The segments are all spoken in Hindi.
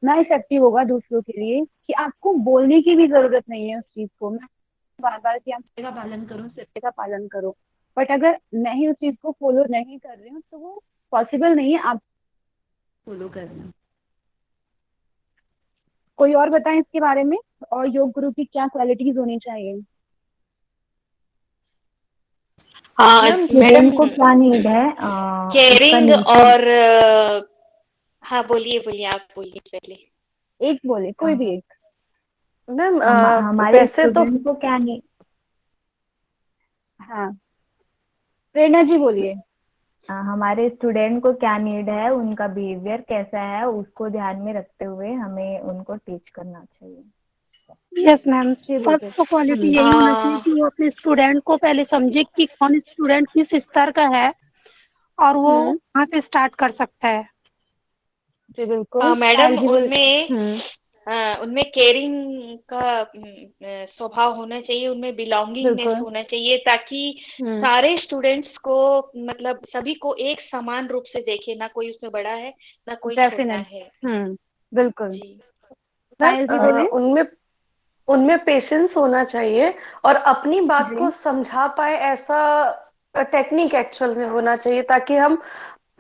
इतना इफेक्टिव होगा दूसरों के लिए कि आपको बोलने की भी जरूरत नहीं है उस चीज को। मैं बार बार कि आप सत्य का पालन करो, सत्य का पालन करो, बट अगर मैं ही उस चीज को फॉलो नहीं कर रही हूँ तो वो पॉसिबल नहीं है आप फॉलो करना। कोई और बताएं इसके बारे में, और योग गुरु की क्या क्वालिटीज होनी चाहिए? हाँ मैम मैडम, स्टूडेंट को क्या नीड है, उसका केयरिंग नेचर। और हाँ बोलिए बोलिए, आप बोलिए पहले। एक बोले, कोई भी एक। मैम हमारे वैसे तो स्टूडेंट को क्या नहीं। हाँ, प्रेरणा जी बोलिए। हमारे स्टूडेंट को क्या नीड है, उनका बिहेवियर कैसा है, उसको ध्यान में रखते हुए हमें उनको टीच करना चाहिए। Yes ma'am. जी फर्स्ट बिल्कुल। तो क्वालिटी हम्म। यही होना चाहिए आ, कि वो अपने स्टूडेंट को पहले समझे कि कौन स्टूडेंट किस स्तर का है, और वो हम्म। कहाँ से स्टार्ट कर सकता है। जी बिल्कुल, मैडम पायल जी बोल। हम्म। उनमें केयरिंग का स्वभाव होना चाहिए, उनमें बिलोंगिंगनेस बिल्कुल। होना चाहिए, ताकि हम्म। सारे स्टूडेंट्स को, मतलब सभी को एक समान रूप से देखे, ना कोई उसमें बड़ा है ना कोई छोटा डेफिनेट। है। हम्म। बिल्कुल। जी। मैम पायल जी बोले। उनमें उनमें पेशेंस होना चाहिए, और अपनी बात को जी। समझा पाए ऐसा टेक्निक एक्चुअल में होना चाहिए, ताकि हम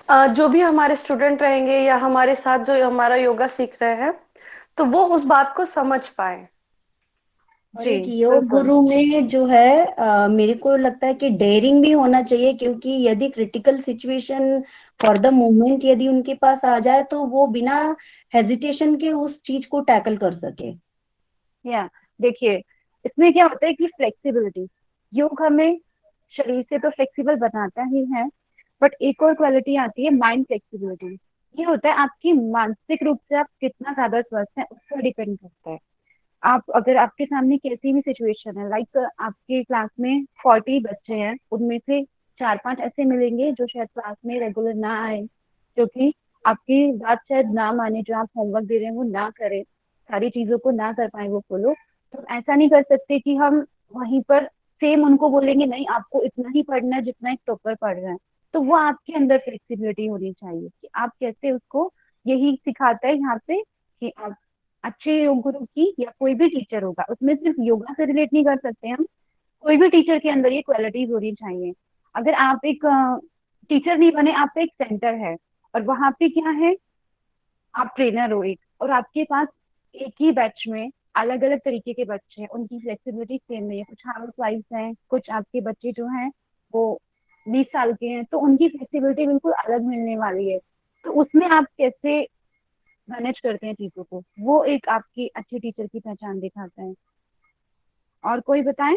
जो भी हमारे स्टूडेंट रहेंगे या हमारे साथ जो हमारा योगा सीख रहे हैं, तो वो उस बात को समझ पाए। और जी एक योग बिल्कुल। गुरु में जो है मेरे को लगता है कि डेयरिंग भी होना चाहिए, क्योंकि यदि critical situation for the moment यदि उनके पास आ जाए तो वो बिना हेजिटेशन के उस चीज को टैकल कर सके। या देखिए, इसमें क्या होता है कि फ्लेक्सिबिलिटी, योग हमें शरीर से तो फ्लेक्सिबल बनाता ही है, बट एक और क्वालिटी आती है माइंड फ्लेक्सिबिलिटी। ये होता है आपकी मानसिक रूप से आप कितना ज्यादा स्वस्थ हैं उस पर डिपेंड करता है। आप अगर आपके सामने कैसी भी सिचुएशन है, लाइक आपके क्लास में 40 बच्चे हैं, उनमें से 4-5 ऐसे मिलेंगे जो शायद क्लास में रेगुलर ना आए, क्योंकि आपकी बात शायद ना माने, जो आप होमवर्क दे रहे हैं वो ना करे, सारी चीजों को ना कर पाए वो फॉलो। तो ऐसा नहीं कर सकते कि हम वहीं पर सेम उनको बोलेंगे नहीं आपको इतना ही पढ़ना है जितना एक टॉपर पढ़ रहा है। तो वो आपके अंदर फ्लेक्सिबिलिटी होनी चाहिए कि आप कैसे उसको, यही सिखाता है यहाँ पे कि आप अच्छे योग गुरु की या कोई भी टीचर होगा, उसमें सिर्फ योगा से रिलेट नहीं कर सकते हम, कोई भी टीचर के अंदर ये क्वालिटीज होनी चाहिए। अगर आप एक टीचर नहीं बने, आप एक सेंटर है और वहां पे क्या है, आप ट्रेनर हो एक, और आपके पास एक ही बैच में अलग अलग तरीके के बच्चे हैं, उनकी फ्लेक्सिबिलिटी सेम नहीं है, कुछ हाउस वाइफ हैं, कुछ आपके बच्चे जो हैं वो 20 साल के हैं, तो उनकी फ्लेक्सिबिलिटी बिल्कुल अलग मिलने वाली है। तो उसमें आप कैसे मैनेज करते हैं चीजों को, वो एक आपकी अच्छे टीचर की पहचान दिखाता है। और कोई बताएं?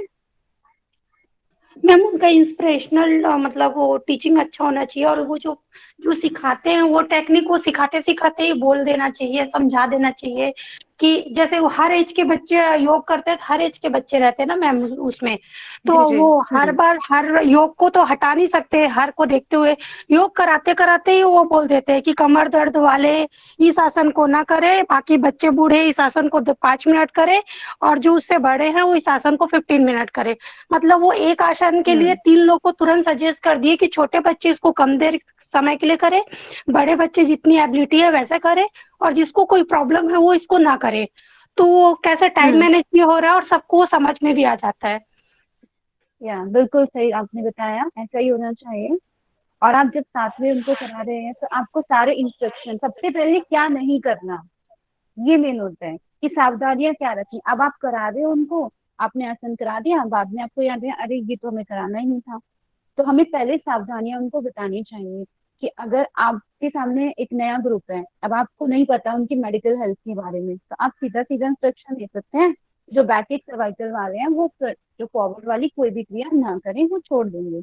मैम उनका इंस्पिरेशनल मतलब वो टीचिंग अच्छा होना चाहिए, और वो जो जो सिखाते हैं वो टेक्निक वो सिखाते सिखाते ही बोल देना चाहिए, समझा देना चाहिए कि जैसे वो हर एज के बच्चे योग करते हैं, तो हर एज के बच्चे रहते हैं ना मैम उसमें। तो जी जी। वो हर बार हर योग को तो हटा नहीं सकते, हर को देखते हुए योग कराते कराते ही वो बोल देते हैं कि कमर दर्द वाले इस आसन को ना करे, बाकी बच्चे बूढ़े इस आसन को 5 मिनट करे, और जो उससे बड़े हैं वो इस आसन को 15 मिनट करे। मतलब वो एक आसन के लिए हम्म। 3 लोग को तुरंत सजेस्ट कर दिए कि छोटे बच्चे इसको कम देर समय के लिए करे, बड़े बच्चे जितनी एबिलिटी है वैसे करे, और जिसको कोई प्रॉब्लम है वो इसको ना करे। तो वो कैसे टाइम हम्म। मैनेज भी हो रहा है और सबको वो समझ में भी आ जाता है। या बिल्कुल सही आपने बताया, ऐसा ही होना चाहिए। और आप जब साथ में उनको करा रहे हैं तो आपको सारे इंस्ट्रक्शन, सबसे पहले क्या नहीं करना, ये मेन होता है कि सावधानियां क्या रखनी। अब आप करा रहे हो उनको, आपने आसन करा दिया, बाद में आपको याद है अरे ये तो हमें कराना ही नहीं था। तो हमें पहले सावधानियां उनको बतानी चाहिए कि अगर आपके सामने एक नया ग्रुप है, अब आपको नहीं पता उनकी मेडिकल हेल्थ के बारे में, तो आप सीधा सीधा इंस्ट्रक्शन दे सकते हैं जो बैक एक सर्वाइकल वाले हैं वो जो फॉरवर्ड वाली कोई भी क्रिया ना करें, वो छोड़ देंगे।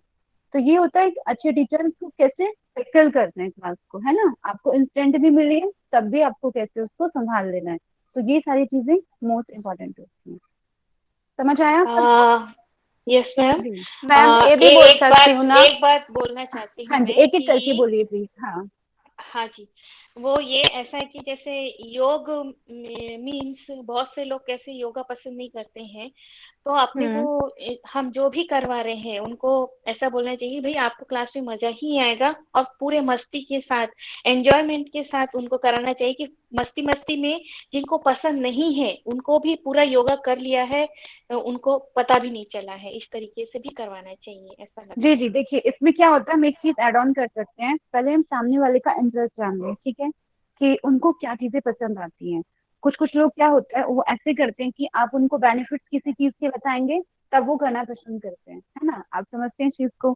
तो ये होता है कि अच्छे टीचर को कैसे टैकल करते हैं क्लास को, है ना, आपको इंस्टेंट भी मिली है तब भी आपको कैसे उसको संभाल लेना है। तो ये सारी चीजें मोस्ट इम्पोर्टेंट होती हैं। समझ आया सबको? Yes ma'am. जी। मैम ये भी बोल सकती हूँ ना। एक बात बोलना चाहती हाँ हूँ जी, मैं एक एक करके कि बोलिए प्लीज। हाँ। हाँ जी, वो ये ऐसा है कि जैसे योग मीन्स बहुत से लोग कैसे योगा पसंद नहीं करते हैं, तो अपने को हम्म। हम जो भी करवा रहे हैं उनको ऐसा बोलना चाहिए, भाई आपको क्लास में मजा ही आएगा, और पूरे मस्ती के साथ, एंजॉयमेंट के साथ उनको कराना चाहिए, कि मस्ती मस्ती में जिनको पसंद नहीं है उनको भी पूरा योगा कर लिया है, उनको पता भी नहीं चला है, इस तरीके से भी करवाना चाहिए, ऐसा जी लगता है। जी, देखिए इसमें क्या होता है, हम एक चीज ऐड ऑन कर सकते हैं। पहले हम सामने वाले का इंटरेस्ट जान लें, ठीक है, कि उनको क्या चीजें पसंद आती हैं। कुछ कुछ लोग क्या होता है, वो ऐसे करते हैं कि आप उनको बेनिफिट्स किसी चीज के बताएंगे तब वो करना पसंद करते हैं, है ना, आप समझते हैं इस चीज को।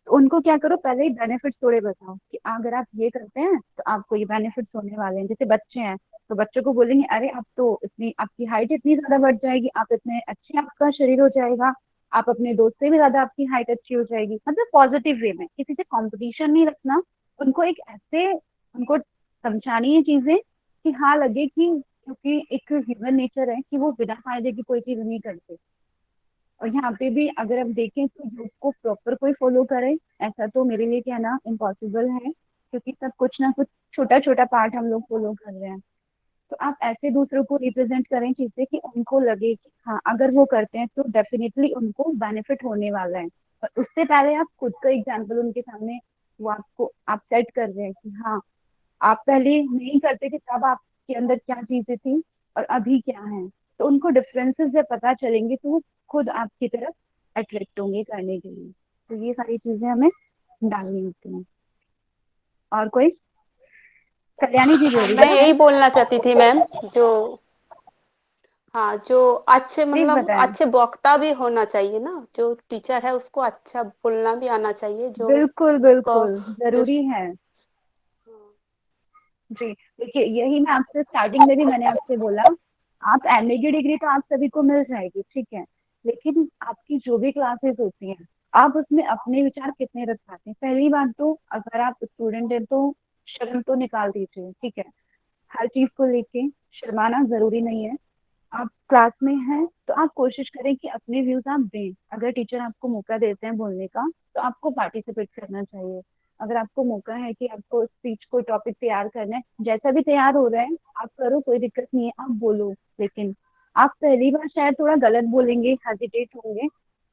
तो उनको क्या करो, पहले ही बेनिफिट्स थोड़े बताओ कि अगर आप ये करते हैं तो आपको ये बेनिफिट्स होने वाले हैं। जैसे बच्चे हैं, तो बच्चों को बोलेंगे अरे आप तो इतनी, आपकी हाइट इतनी ज्यादा बढ़ जाएगी, आप इतने अच्छे, आपका शरीर हो जाएगा, आप अपने दोस्त से भी ज्यादा आपकी हाइट अच्छी हो जाएगी। मतलब पॉजिटिव वे में, किसी से कंपटीशन नहीं रखना। उनको एक ऐसे, उनको समझानी है चीजें कि हाँ लगे कि, क्योंकि एक ह्यूमन नेचर है कि वो बिना फायदे की कोई चीज नहीं करते। और यहाँ पे भी अगर हम देखें तो योग को प्रॉपर कोई फॉलो करे, ऐसा तो मेरे लिए कहना इम्पॉसिबल है, क्योंकि सब कुछ ना कुछ छोटा छोटा पार्ट हम लोग फॉलो कर रहे हैं। तो आप ऐसे दूसरों को रिप्रेजेंट करें चीजें कि उनको लगे कि हाँ अगर वो करते हैं तो डेफिनेटली उनको बेनिफिट होने वाला है। और उससे पहले आप खुद का एग्जाम्पल उनके सामने, वो आपको आप सेट कर रहे हैं कि हाँ आप पहले नहीं करते थे तब आपके अंदर क्या चीजें थी और अभी क्या है। तो उनको डिफरेंसेस जब पता चलेंगे तो वो खुद आपकी तरफ अट्रैक्ट होंगे करने के लिए। तो ये सारी चीजें हमें डालनी होती हैं। और कोई, कल्याणी जी बोल हाँ, रही मैं थी ना। यही बोलना चाहती थी मैम, जो हाँ, जो अच्छे प्लीज मतलब बताएं। अच्छे वक्ता भी होना चाहिए ना, जो टीचर है उसको अच्छा बोलना भी आना चाहिए, जो बिल्कुल उसको बिल्कुल, जो जरूरी है। जी देखिए, यही मैं आपसे स्टार्टिंग में भी मैंने आपसे बोला, आप एमए की डिग्री तो आप सभी को मिल जाएगी, ठीक है, लेकिन आपकी जो भी क्लासेस होती हैं, आप उसमें अपने विचार कितने रख पाते हैं। पहली बात तो अगर आप स्टूडेंट हैं तो शर्म तो निकाल दीजिए, ठीक है, हर चीज को लेके शर्माना जरूरी नहीं है। आप क्लास में हैं तो आप कोशिश करें कि अपने व्यूज आप दें। अगर टीचर आपको मौका देते हैं बोलने का तो आपको पार्टिसिपेट करना चाहिए। अगर आपको मौका है कि आपको स्पीच कोई टॉपिक तैयार करना है, जैसा भी तैयार हो रहा है आप करो, कोई दिक्कत नहीं है, आप बोलो। लेकिन आप पहली बार शायद थोड़ा गलत बोलेंगे, हेजिटेट होंगे,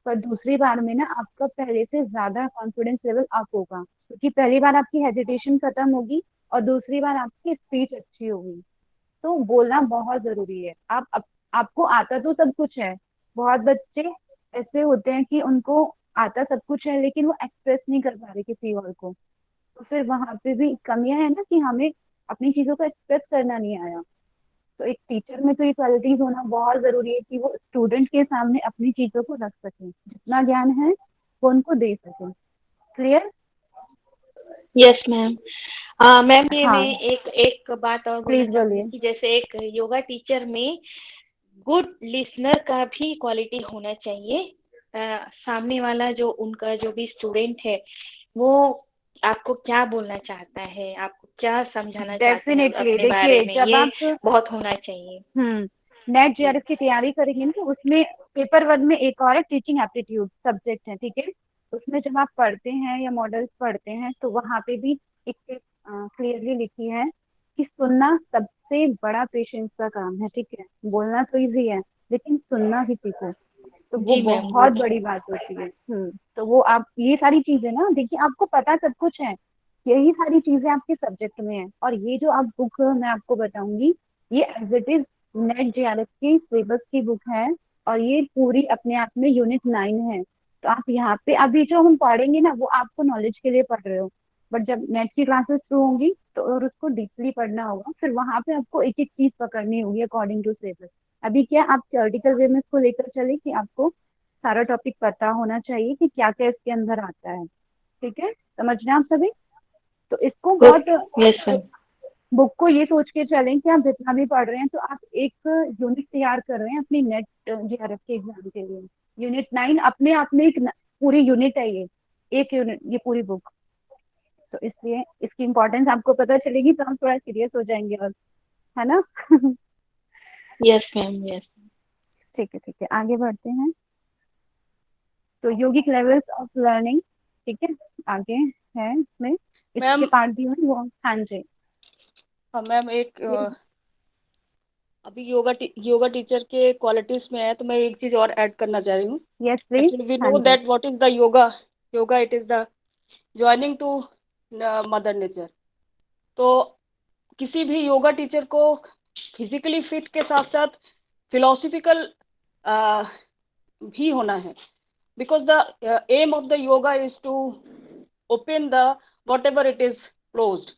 पर दूसरी बार में ना आपका पहले से ज्यादा कॉन्फिडेंस लेवल अप होगा, क्योंकि पहली बार आपकी हेजिटेशन खत्म होगी और दूसरी बार आपकी स्पीच अच्छी होगी। तो बोलना बहुत जरूरी है। आपको आता तो सब कुछ है। बहुत बच्चे ऐसे होते हैं कि उनको आता सब कुछ है लेकिन वो एक्सप्रेस नहीं कर पा रहे किसी और को। तो फिर वहां पे भी कमियां है ना, कि हमें अपनी चीजों को एक्सप्रेस करना नहीं आया। तो एक टीचर में तो ये क्वालिटीज होना बहुत जरूरी है कि वो स्टूडेंट के सामने अपनी चीजों को रख सके, जितना ज्ञान है वो उनको दे सके। क्लियर। Yes ma'am. मैम, ये मैं हाँ एक एक बात और बोलना प्लीज चाहूंगी बोलिए। कि जैसे एक योगा टीचर में गुड लिसनर का भी क्वालिटी होना चाहिए। सामने वाला जो उनका जो भी स्टूडेंट है, वो आपको क्या बोलना चाहता है, आपको क्या समझाना चाहता है डेफिनेटली अपने बारे देखिए, में, जब ये आप बहुत होना चाहिए। नेट जी। जेआरएफ की तैयारी करेंगे ना तो उसमें पेपर वन में एक और है टीचिंग एप्टीट्यूड सब्जेक्ट है, ठीक है। उसमें जब आप पढ़ते हैं या मॉडल्स पढ़ते हैं तो वहां पे भी एक क्लियरली लिखी है कि सुनना सबसे बड़ा पेशेंस का काम है, ठीक है। बोलना तो इजी है लेकिन सुनना किसी को, तो वो जी मैम, बहुत गुड। बड़ी बात होती है। तो वो आप ये सारी चीजें ना देखिए, आपको पता सब कुछ है, यही सारी चीजें आपके सब्जेक्ट में है। और ये जो आप बुक मैं आपको बताऊंगी, ये as it is NET JRF की सिलेबस की बुक है। और ये पूरी अपने आप में यूनिट 9 है। तो आप यहाँ पे अभी जो हम पढ़ेंगे ना वो आपको नॉलेज के लिए पढ़ रहे हो, बट जब नेट की क्लासेस शुरू होंगी तो और उसको डीपली पढ़ना होगा, फिर वहां पे आपको एक एक चीज पकड़नी होगी अकॉर्डिंग टू सिलेबस। अभी क्या आप थियोरटिकल वे में इसको लेकर चले कि आपको सारा टॉपिक पता होना चाहिए कि क्या क्या इसके अंदर आता है, ठीक है, समझना आप सभी। तो इसको गुड। यस बहुत, मैम। बुक को ये सोच के चलें कि आप जितना भी पढ़ रहे हैं तो आप एक यूनिट तैयार कर रहे हैं अपनी नेट जेआरएफ के एग्जाम के लिए। यूनिट 9 अपने आप में एक पूरी यूनिट है, ये एक यूनिट, ये पूरी बुक। तो इसलिए इसकी इम्पोर्टेंस आपको पता चलेगी तो हम थोड़ा सीरियस हो जाएंगे, और है ना। Yes ma'am. यस। ठीक है आगे बढ़ते हैं। तो योगिक लेवल्स ऑफ लर्निंग, ठीक है, आगे है इसमें, इसके मैम पार्ट भी हैं वो। हाँ जी। मैम अभी योगा टीचर के क्वालिटीज में है, तो मैं एक चीज और ऐड करना चाह रही हूँ। Yes please. एक्चुअली वी हाँ नो जी। That what is the yoga it is the joining to mother nature. तो किसी भी योगा टीचर को फिजिकली फिट के साथ साथ फिलोसफिकल भी होना है, because the aim of the yoga is to open the whatever it is closed,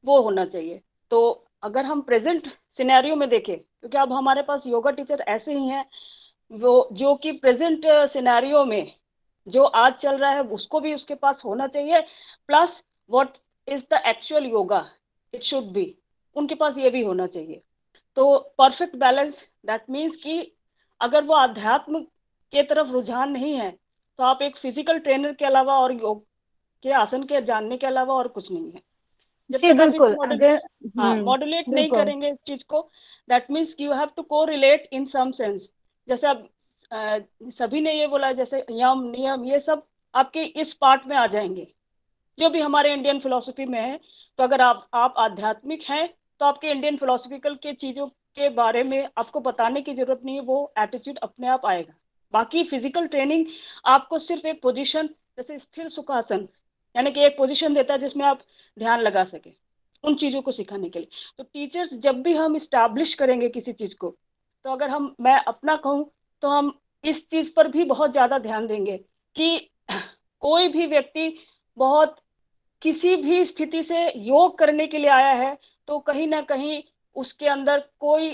वो होना चाहिए। तो अगर हम प्रेजेंट सिनेरियो में देखें, क्योंकि अब हमारे पास योगा टीचर ऐसे ही हैं वो जो कि प्रेजेंट सिनेरियो में जो आज चल रहा है उसको भी उसके पास होना चाहिए, plus what is the actual yoga it should be, उनके पास ये भी होना चाहिए। तो परफेक्ट बैलेंस दैट मीन्स कि अगर वो आध्यात्म के तरफ रुझान नहीं है तो आप एक फिजिकल ट्रेनर के अलावा और योग के आसन के जानने के अलावा और कुछ नहीं है। जब जी तक आप बिल्कुल। इसको अगर मॉड्यूलेट नहीं बिल्कुल। करेंगे इस चीज को, that means you have to को रिलेट इन सम सेंस। जैसे अब सभी ने ये बोला, जैसे यम नियम ये सब आपके इस पार्ट में आ जाएंगे जो भी हमारे इंडियन फिलोसफी में है। तो अगर आप आध्यात्मिक हैं तो आपके इंडियन फिलोसफिकल के चीजों के बारे में आपको बताने की जरूरत नहीं है, वो एटीट्यूड अपने आप आएगा। बाकी फिजिकल ट्रेनिंग आपको सिर्फ एक पोजीशन जैसे स्थिर सुखासन, यानी कि एक पोजीशन देता है जिसमें आप ध्यान लगा सके, उन चीजों को सिखाने के लिए। तो टीचर्स जब भी हम इस्टेब्लिश करेंगे किसी चीज को, तो अगर मैं अपना कहूँ तो हम इस चीज पर भी बहुत ज्यादा ध्यान देंगे कि कोई भी व्यक्ति बहुत किसी भी स्थिति से योग करने के लिए आया है तो कहीं ना कहीं उसके अंदर कोई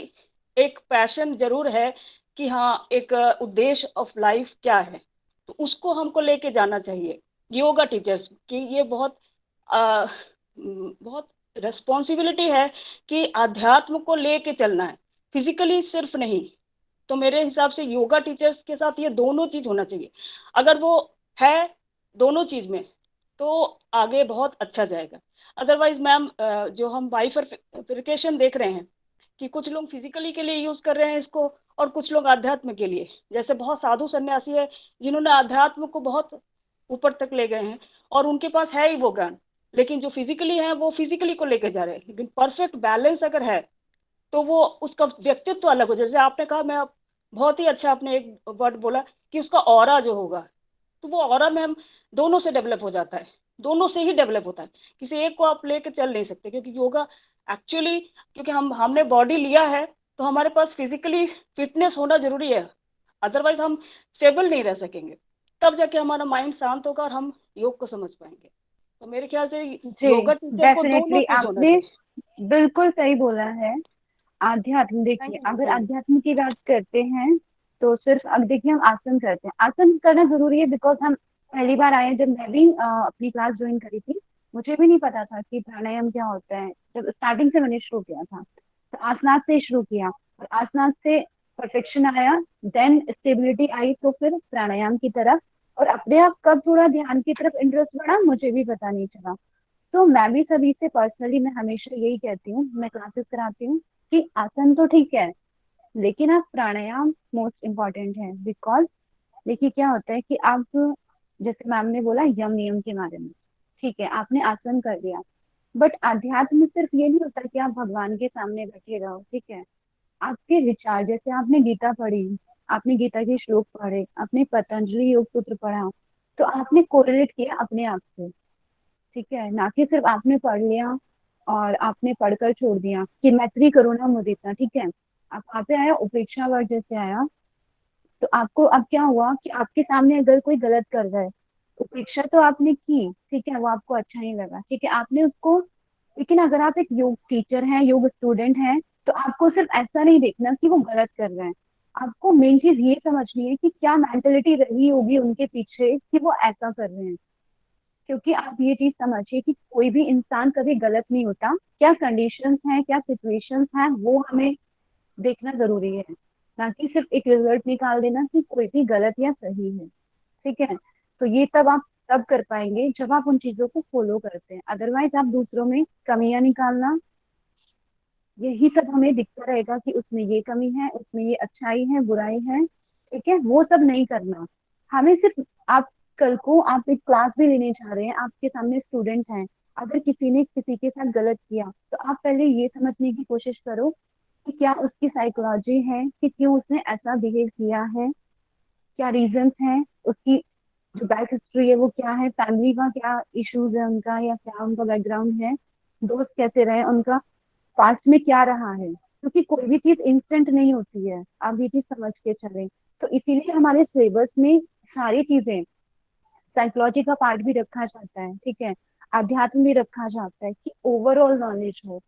एक पैशन जरूर है कि हाँ एक उद्देश्य ऑफ लाइफ क्या है, तो उसको हमको लेके जाना चाहिए। योगा टीचर्स की ये बहुत रेस्पॉन्सिबिलिटी है कि अध्यात्म को लेके चलना है, फिजिकली सिर्फ नहीं। तो मेरे हिसाब से योगा टीचर्स के साथ ये दोनों चीज होना चाहिए। अगर वो है दोनों चीज में तो आगे बहुत अच्छा जाएगा। अदरवाइज मैम जो हम बाइफरकेशन देख रहे हैं कि कुछ लोग फिजिकली के लिए यूज कर रहे हैं इसको और कुछ लोग आध्यात्म के लिए, जैसे बहुत साधु सन्यासी है जिन्होंने आध्यात्म को बहुत ऊपर तक ले गए हैं और उनके पास है ही वो ज्ञान, लेकिन जो फिजिकली है वो फिजिकली को लेकर जा रहे हैं। लेकिन परफेक्ट बैलेंस अगर है तो वो उसका व्यक्तित्व तो अलग हो। जैसे आपने कहा, मैं बहुत ही अच्छा आपने एक वर्ड बोला कि उसका ऑरा जो होगा, तो वो ऑरा में हम दोनों से डेवलप हो जाता है, दोनों से ही डेवलप होता है। किसी एक को आप लेके चल नहीं सकते, क्योंकि योगा एक्चुअली क्योंकि हमने बॉडी लिया है तो हमारे पास फिजिकली फिटनेस होना जरूरी है, अदरवाइज हम स्टेबल नहीं रह सकेंगे। तब जाके हमारा माइंड शांत होगा और हम योग को समझ पाएंगे। तो मेरे ख्याल से जी योगा टीचर को दोनों डेफिनेटली चीज होना आपने चाहिए। बिल्कुल सही बोला है। आध्यात्म थैंक देखिए, यू अगर मैम। अध्यात्म की बात करते हैं तो सिर्फ अब देखिए हम आसन करते हैं, आसन करना जरूरी है बिकॉज हम पहली बार आए हैं। जब मैं भी अपनी क्लास ज्वाइन करी थी मुझे भी नहीं पता था कि प्राणायाम क्या होता है। जब स्टार्टिंग से मैंने शुरू किया था तो आसनास से शुरू किया और आसनास से परफेक्शन आया, देन स्टेबिलिटी आई तो फिर प्राणायाम की तरफ। और अपने आप कब थोड़ा ध्यान की तरफ इंटरेस्ट बढ़ा मुझे भी पता नहीं चला। तो मैं भी सभी से पर्सनली मैं हमेशा यही कहती हूँ, मैं क्लासेस कराती हूँ कि आसन तो ठीक है लेकिन आप प्राणायाम मोस्ट इम्पॉर्टेंट है। बिकॉज देखिए क्या होता है कि आप जैसे मैम ने बोला यम नियम के बारे में, ठीक है आपने आसन कर दिया, बट अध्यात्म में सिर्फ ये नहीं होता कि आप भगवान के सामने बैठे रहो, ठीक है। आपके विचार, जैसे आपने गीता पढ़ी, आपने गीता के श्लोक पढ़े, आपने पतंजलि योग सूत्र पढ़ा, तो आपने कोरिलेट किया अपने आप से, ठीक है। ना कि सिर्फ आपने पढ़ लिया और आपने पढ़कर छोड़ दिया कि मैत्री करुणा मुदिता, ठीक है। आप वहाँ पे आया उपेक्षा वर्ड जैसे आया, तो आपको अब क्या हुआ कि आपके सामने अगर कोई गलत कर रहा है, उपेक्षा तो आपने की, ठीक है, वो आपको अच्छा नहीं लगा, ठीक है, आपने उसको। लेकिन अगर आप एक योग टीचर हैं, योग स्टूडेंट हैं, तो आपको सिर्फ ऐसा नहीं देखना कि वो गलत कर रहे हैं। आपको मेन चीज ये समझनी है कि क्या मेंटेलिटी रही होगी उनके पीछे कि वो ऐसा कर रहे हैं। क्योंकि आप ये चीज समझिए कि कोई भी इंसान कभी गलत नहीं होता, क्या कंडीशंस हैं, क्या सिचुएशंस हैं, वो हमें देखना जरूरी है, ना कि सिर्फ एक रिजल्ट निकाल देना कि कोई भी गलत या सही है, ठीक है। तो ये तब आप तब कर पाएंगे जब आप उन चीजों को फॉलो करते हैं। अदरवाइज आप दूसरों में कमियां निकालना, यही सब हमें दिखता रहेगा कि उसमें ये कमी है, उसमें ये अच्छाई है, बुराई है, ठीक है, वो सब नहीं करना। हमें सिर्फ आप कल को आप एक क्लास भी लेने जा रहे हैं, आपके सामने स्टूडेंट हैं, अगर किसी ने किसी के साथ गलत किया तो आप पहले ये समझने की कोशिश करो कि क्या उसकी साइकोलॉजी है, कि क्यों उसने ऐसा बिहेव किया है, क्या रीजंस हैं उसकी, जो बैक हिस्ट्री है वो क्या है, फैमिली का क्या इश्यूज है उनका, या क्या उनका बैकग्राउंड है, दोस्त कैसे रहे उनका, पास्ट में क्या रहा है। क्योंकि कोई भी चीज इंस्टेंट नहीं होती है, आप ये चीज समझ के चले। तो इसीलिए हमारे सिलेबस में सारी चीजें, साइकोलॉजी का पार्ट भी रखा जाता है, ठीक है, अध्यात्म भी रखा जाता है, कि ओवरऑल नॉलेज हो।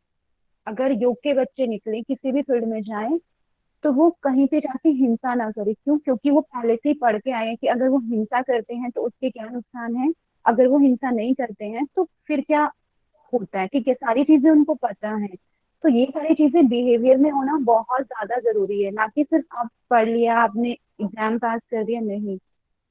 अगर योग के बच्चे निकले किसी भी फील्ड में जाएं तो वो कहीं पे जाके हिंसा ना करे। क्यों? क्योंकि वो पहले से ही पढ़ के आए हैं कि अगर वो हिंसा करते हैं तो उसके क्या नुकसान है, अगर वो हिंसा नहीं करते हैं तो फिर क्या होता है। ठीक है, सारी चीजें उनको पता है। तो ये सारी चीजें बिहेवियर में होना बहुत ज्यादा जरूरी है, ना कि सिर्फ आप पढ़ लिया, आपने एग्जाम पास कर दिया, नहीं।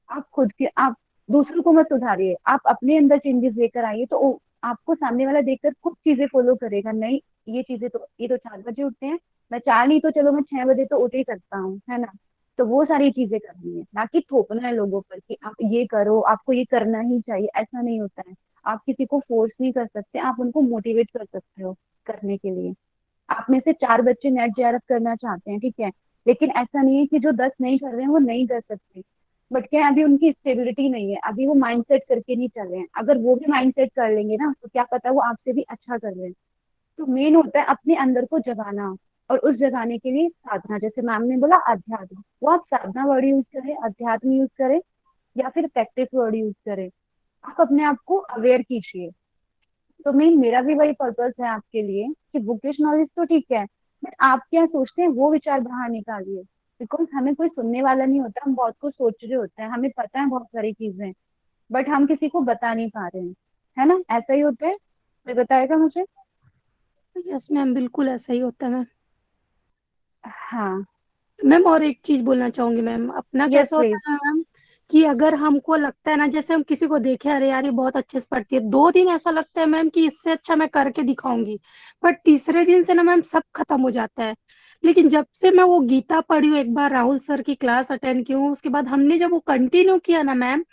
आप खुद के, आप दूसरों को मत सुधारिए, आप अपने अंदर चेंजेस लेकर आइए, तो आपको सामने वाला देखकर कुछ चीजें फॉलो करेगा। नहीं, ये चीजें तो, ये तो 4 बजे उठते हैं, मैं 4 नहीं तो चलो मैं 6 बजे तो उठ ही सकता हूँ, है ना। तो वो सारी चीजें करनी है, ना कि थोपना है लोगों पर कि आप ये करो, आपको ये करना ही चाहिए। ऐसा नहीं होता है। आप किसी को फोर्स नहीं कर सकते, आप उनको मोटिवेट कर सकते हो करने के लिए। आप में से 4 बच्चे नेट जेआरएफ करना चाहते हैं, ठीक है, लेकिन ऐसा नहीं है कि जो 10 नहीं कर रहे हैं वो नहीं कर सकते। बट क्या है, अभी उनकी स्टेबिलिटी नहीं है, अभी वो माइंडसेट करके नहीं चल रहे हैं। अगर वो भी माइंडसेट कर लेंगे ना तो क्या पता वो आपसे भी अच्छा कर रहे हैं। तो मेन होता है अपने अंदर को जगाना, और उस जगाने के लिए साधना, जैसे मैम ने बोला अध्यात्म, वो आप साधना वर्ड यूज करें, अध्यात्म यूज करें, या फिर प्रैक्टिस वर्ड यूज करें। आप अपने आप को अवेयर कीजिए। तो मेन मेरा भी वही पर्पस है आपके लिए कि बुकिश नॉलेज तो ठीक है, बट आप क्या सोचते हैं वो विचार बाहर निकालिए। बिकॉज हमें कोई सुनने वाला नहीं होता, हम बहुत कुछ सोच रहे होते हैं, हमें पता है बहुत सारी चीजें, बट हम किसी को बता नहीं पा रहे हैं, है ना। ऐसा ही होता है, कोई बताएगा मुझे? यस मैम, बिल्कुल ऐसा ही होता है मैम। हाँ। मैम और एक चीज बोलना चाहूंगी मैम, अपना यस कैसा होता प्लीज। है ना मैम, कि अगर हमको लगता है ना, जैसे हम किसी को देखे, अरे यार ये बहुत अच्छे से पढ़ती है, 2 दिन ऐसा लगता है मैम कि इससे अच्छा मैं करके दिखाऊंगी, पर तीसरे दिन से ना मैम सब खत्म हो जाता है। लेकिन जब से मैं वो गीता पढ़ी हूँ, एक बार राहुल सर की क्लास अटेंड की हूँ, उसके बाद हमने जब वो कंटिन्यू किया ना मैम,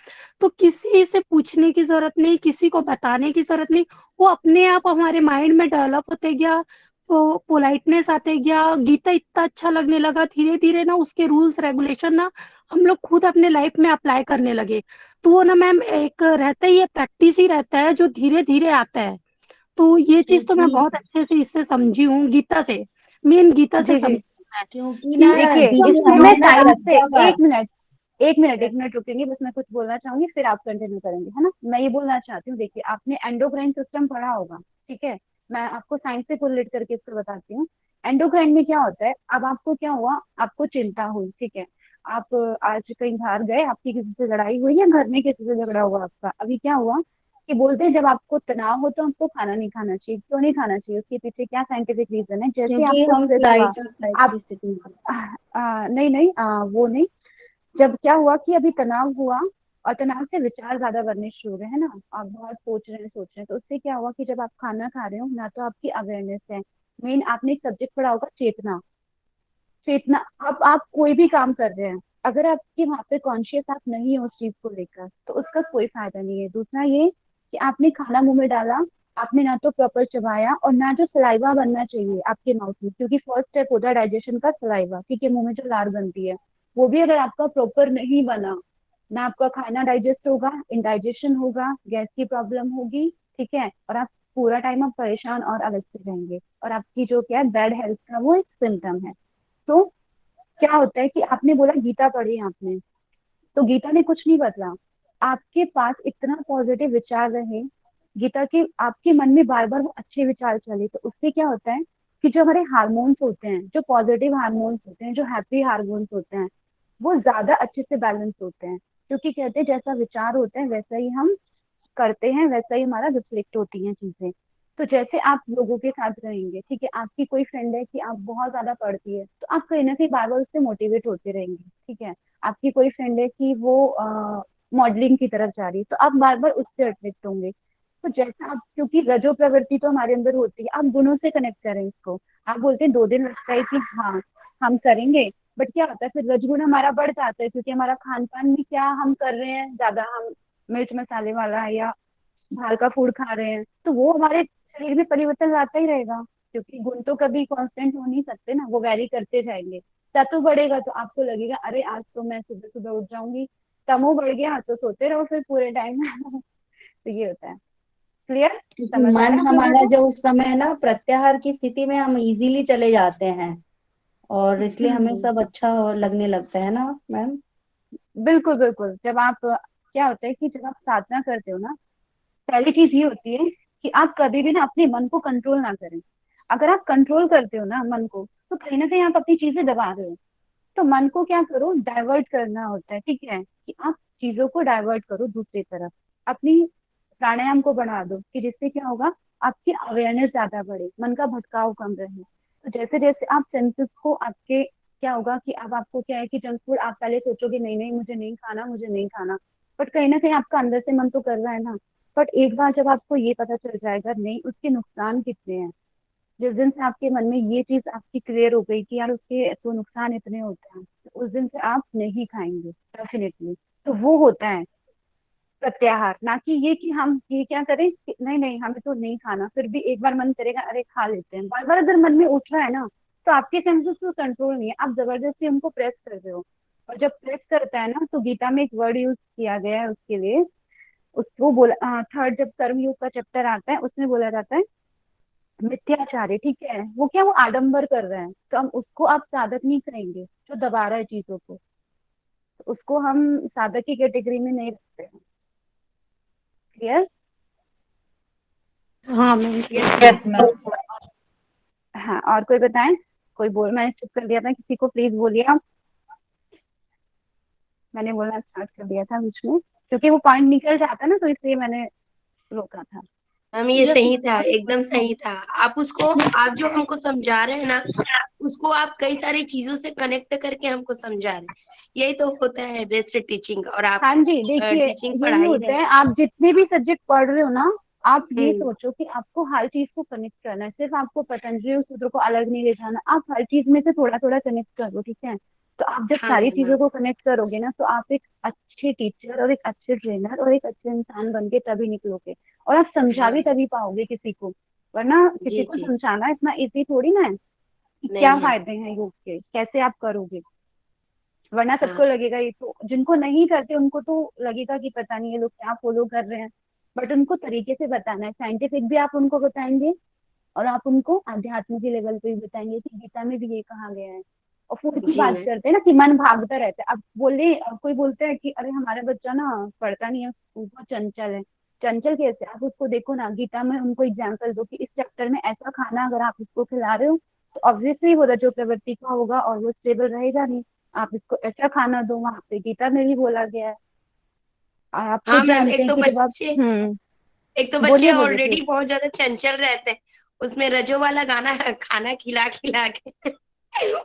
तो किसी से पूछने की जरूरत नहीं, किसी को बताने की जरूरत नहीं, वो अपने आप हमारे माइंड में डेवलप होते गया। तो पोलाइटनेस आते गया, गीता इतना अच्छा लगने लगा, धीरे धीरे ना उसके रूल्स रेगुलेशन ना हम लोग खुद अपने लाइफ में अप्लाई करने लगे। तो वो ना मैम एक रहता ही है, प्रैक्टिस ही रहता है जो धीरे धीरे आता है। तो ये चीज तो मैं क्योंकि बहुत अच्छे से इससे समझी हूँ, गीता से, मेन गीता से जी जी। समझी हूँ मैं, क्योंकि ना कि देखिए, दीदी इसमें मैं हमने ना टाइम से, प्रज्ञावाद, 1 मिनट, 1 मिनट, 1 मिनट रुकेंगे बस, मैं कुछ बोलना चाहूंगी फिर आप कंटिन्यू करेंगे, है ना। मैं ये बोलना चाहती हूँ, देखिए आपने एंडोक्राइन सिस्टम पढ़ा होगा, ठीक है, मैं आपको साइंस से कोरिलेट करके इसको बताती हूँ। एंडोक्राइन में क्या होता है, अब आपको क्या हुआ, आपको चिंता हुई, ठीक है, आप आज कहीं बाहर गए, आपकी किसी से लड़ाई हुई, या घर में किसी से झगड़ा हुआ आपका, अभी क्या हुआ कि बोलते हैं जब आपको तनाव हो तो आपको खाना नहीं खाना चाहिए। क्यों नहीं खाना चाहिए, उसके पीछे क्या साइंटिफिक रीजन है? जैसे क्योंकि आपको हम स्ट्रेस हुआ, फ्लाइट और फ्लाइट आप की स्थिति में थे। नहीं नहीं, वो नहीं, जब क्या हुआ कि अभी तनाव हुआ, और तनाव से विचार ज्यादा बनने शुरू हो गए, है ना, आप बहुत सोच रहे हैं, तो उससे क्या हुआ कि जब आप खाना खा रहे हो ना, तो आपकी अवेयरनेस है, मेन आपने एक सब्जेक्ट पढ़ा होगा, चेतना। चेतना, अब आप कोई भी काम कर रहे हैं, अगर आपके वहां पे कॉन्शियस आप नहीं हो उस चीज को लेकर, तो उसका कोई फायदा नहीं है। दूसरा ये कि आपने खाना मुंह में डाला, आपने ना तो प्रॉपर चबाया, और ना जो सलाइवा बनना चाहिए आपके माउथ में, क्योंकि फर्स्ट स्टेप होता है डाइजेशन का सलाइवा, ठीक है, मुंह में जो लार बनती है, वो भी अगर आपका प्रॉपर नहीं बना, ना आपका खाना डाइजेस्ट होगा, इंडाइजेशन होगा, गैस की प्रॉब्लम होगी, ठीक है, और आप पूरा टाइम आप परेशान और अलग से रहेंगे, और आपकी जो क्या है बैड हेल्थ का वो एक सिम्टम है। तो क्या होता है कि आपने बोला गीता पढ़ी आपने, तो गीता ने कुछ नहीं बदला, आपके पास इतना पॉजिटिव विचार रहे, गीता के आपके मन में बार बार वो अच्छे विचार चले, तो उससे क्या होता है कि जो हमारे हार्मोन्स होते हैं, जो पॉजिटिव हार्मोन्स होते हैं, जो हैप्पी हार्मोन्स होते हैं, वो ज्यादा अच्छे से बैलेंस होते हैं। क्योंकि कहते हैं जैसा विचार होते हैं वैसा ही हम करते हैं, वैसा ही हमारा रिफ्लेक्ट होती हैं चीजें। तो जैसे आप लोगों के साथ रहेंगे, ठीक है, आपकी कोई फ्रेंड है कि आप बहुत ज्यादा पढ़ती है, तो आप कहीं ना कहीं बार बार उससे मोटिवेट होते रहेंगे, ठीक है। आपकी कोई फ्रेंड है कि वो मॉडलिंग की तरफ जा रही है, तो आप बार बार उससे अट्रैक्ट होंगे। तो जैसा आप, क्योंकि रजो प्रवृत्ति तो हमारे अंदर होती है, आप दोनों से कनेक्ट करें इसको। आप बोलते हैं 2 दिन लगता है कि हाँ हम करेंगे, बट क्या होता है फिर रजगुण हमारा बढ़ जाता है, क्योंकि हमारा खान पान में क्या हम कर रहे हैं, ज्यादा हम मिर्च मसाले वाला या बाहर का फूड खा रहे हैं, तो वो हमारे शरीर में परिवर्तन लाता ही रहेगा, क्योंकि गुण तो कभी कांस्टेंट हो नहीं सकते ना, वो वैरी करते जाएंगे। सत्व बढ़ेगा तो आपको लगेगा अरे आज तो मैं सुबह सुबह उठ जाऊंगी। तमो बढ़ गया तो सोते रहो फिर पूरे टाइम। तो ये होता है। क्लियर? क्योंकि समझ आ मन रहा है आप लोगों हमारा को? जो उस समय ना प्रत्याहार की स्थिति में हम इजीली चले जाते हैं, और इसलिए हमें हम्म, सब अच्छा लगने लगता है ना मैम। बिल्कुल बिल्कुल। जब आप क्या होता है कि जब आप साधना करते हो ना, पहली चीज ये होती है कि आप कभी भी ना अपने मन को कंट्रोल ना करें। अगर आप कंट्रोल करते हो ना मन को, तो कहीं ना कहीं आप अपनी चीजें दबा रहे हो। तो मन को क्या करो, डाइवर्ट करना होता है, ठीक है, कि आप चीजों को डाइवर्ट करो दूसरी तरफ। अपनी प्राणायाम को बढ़ा दो, कि जिससे क्या होगा, आपकी अवेयरनेस ज्यादा बढ़े, मन का भटकाव कम रहे। तो जैसे जैसे आप सेंसेस को आपके, क्या होगा कि अब आपको क्या है कि जंक फूड आप पहले सोचोगे नहीं नहीं मुझे नहीं खाना, मुझे नहीं खाना, बट कहीं ना कहीं आपका अंदर से मन तो कर रहा है ना। बट एक बार जब आपको ये पता चल जाएगा नहीं उसके नुकसान कितने हैं, जिस दिन से आपके मन में ये चीज आपकी क्लियर हो गई कि यार उसके तो नुकसान इतने होते हैं, तो उस दिन से आप नहीं खाएंगे डेफिनेटली। तो वो होता है प्रत्याहार, ना कि ये कि हम ये क्या करें कि नहीं नहीं हमें तो नहीं खाना, फिर भी एक बार मन करेगा अरे खा लेते हैं। बार बार अगर मन में उठ रहा है ना, तो आपके सेंसेस को कंट्रोल नहीं है, आप जबरदस्ती उनको प्रेस कर रहे हो। और जब प्रेस करता है ना, तो गीता में एक वर्ड यूज किया गया है उसके लिए। उसको बोला, थर्ड जब कर्मयोग का चैप्टर आता है उसमें बोला जाता है मिथ्याचार्य, ठीक है, वो क्या, वो आडंबर कर रहे हैं, तो हम उसको आप साधक नहीं कहेंगे जो दबा रहा है चीजों को, तो उसको हम साधक की कैटेगरी में नहीं रखते हैं। क्लियर? हाँ ma'am. Yes yes ma'am. Ma'am. हाँ, और कोई बताएं? कोई बोल, मैंने चुप कर दिया था, किसी को प्लीज बोलिए आप। मैंने बोलना स्टार्ट कर दिया था बीच में, क्योंकि वो पॉइंट निकल जाता ना, तो इसलिए मैंने रोका था। मैम ये सही था, एकदम सही था। आप उसको, आप जो हमको समझा रहे हैं ना, उसको आप कई सारी चीजों से कनेक्ट करके हमको समझा रहे हैं। यही तो होता है बेस्ट टीचिंग, और आप हाँ जी, देखिए टीचिंग यही पढ़ा ही रहे होता हैं। है, आप जितने भी सब्जेक्ट पढ़ रहे हो ना, आप ये हम्म। सोचो कि आपको हर चीज को कनेक्ट करना है, सिर्फ आपको पतंजलि और सूत्र को अलग नहीं ले जाना, आप हर चीज में से थोड़ा थोड़ा कनेक्ट करो, ठीक है। तो आप जब हाँ सारी मैम, चीजों हाँ। को कनेक्ट करोगे ना, तो आप एक अच्छे टीचर और एक अच्छे ट्रेनर और एक अच्छे इंसान बन के तभी निकलोगे। और आप समझा भी हाँ तभी पाओगे किसी को, वरना किसी जी को जी। समझाना इतना इजी थोड़ी ना है कि क्या नहीं है। फायदे हैं योग के, कैसे आप करोगे। वरना सबको हाँ लगेगा, ये तो जिनको नहीं करते उनको तो लगेगा कि पता नहीं ये लोग क्या फॉलो कर रहे हैं। बट उनको तरीके से बताना है, साइंटिफिक भी आप उनको बताएंगे, और आप उनको आध्यात्म के लेवल पे भी बताएंगे कि गीता में भी ये कहा गया है। और फूड की जी बात मैम। करते हैं ना कि मन भागता रहता है, अब बोले, अब कोई बोलता है कि अरे हमारा बच्चा ना पढ़ता नहीं है, वो चंचल है। चंचल कैसे? आप उसको देखो ना, गीता में उनको एग्जाम्पल दो कि इस चैप्टर में ऐसा खाना अगर आप उसको खिला रहे हो, तो ऑब्वियसली वो रजो प्रवृत्ति का होगा और वो स्टेबल रहेगा नहीं। आप इसको ऐसा खाना दो, वहां पे गीता में भी बोला गया है। और आप हाँ खुद मैम, जानते हैं कि जब आप, एक तो बच्चे बोलिए बोलिए ऑलरेडी प्लीज। बहुत ज्यादा चंचल रहते हैं, उसमें रजो वाला गाना खाना खिला खिला के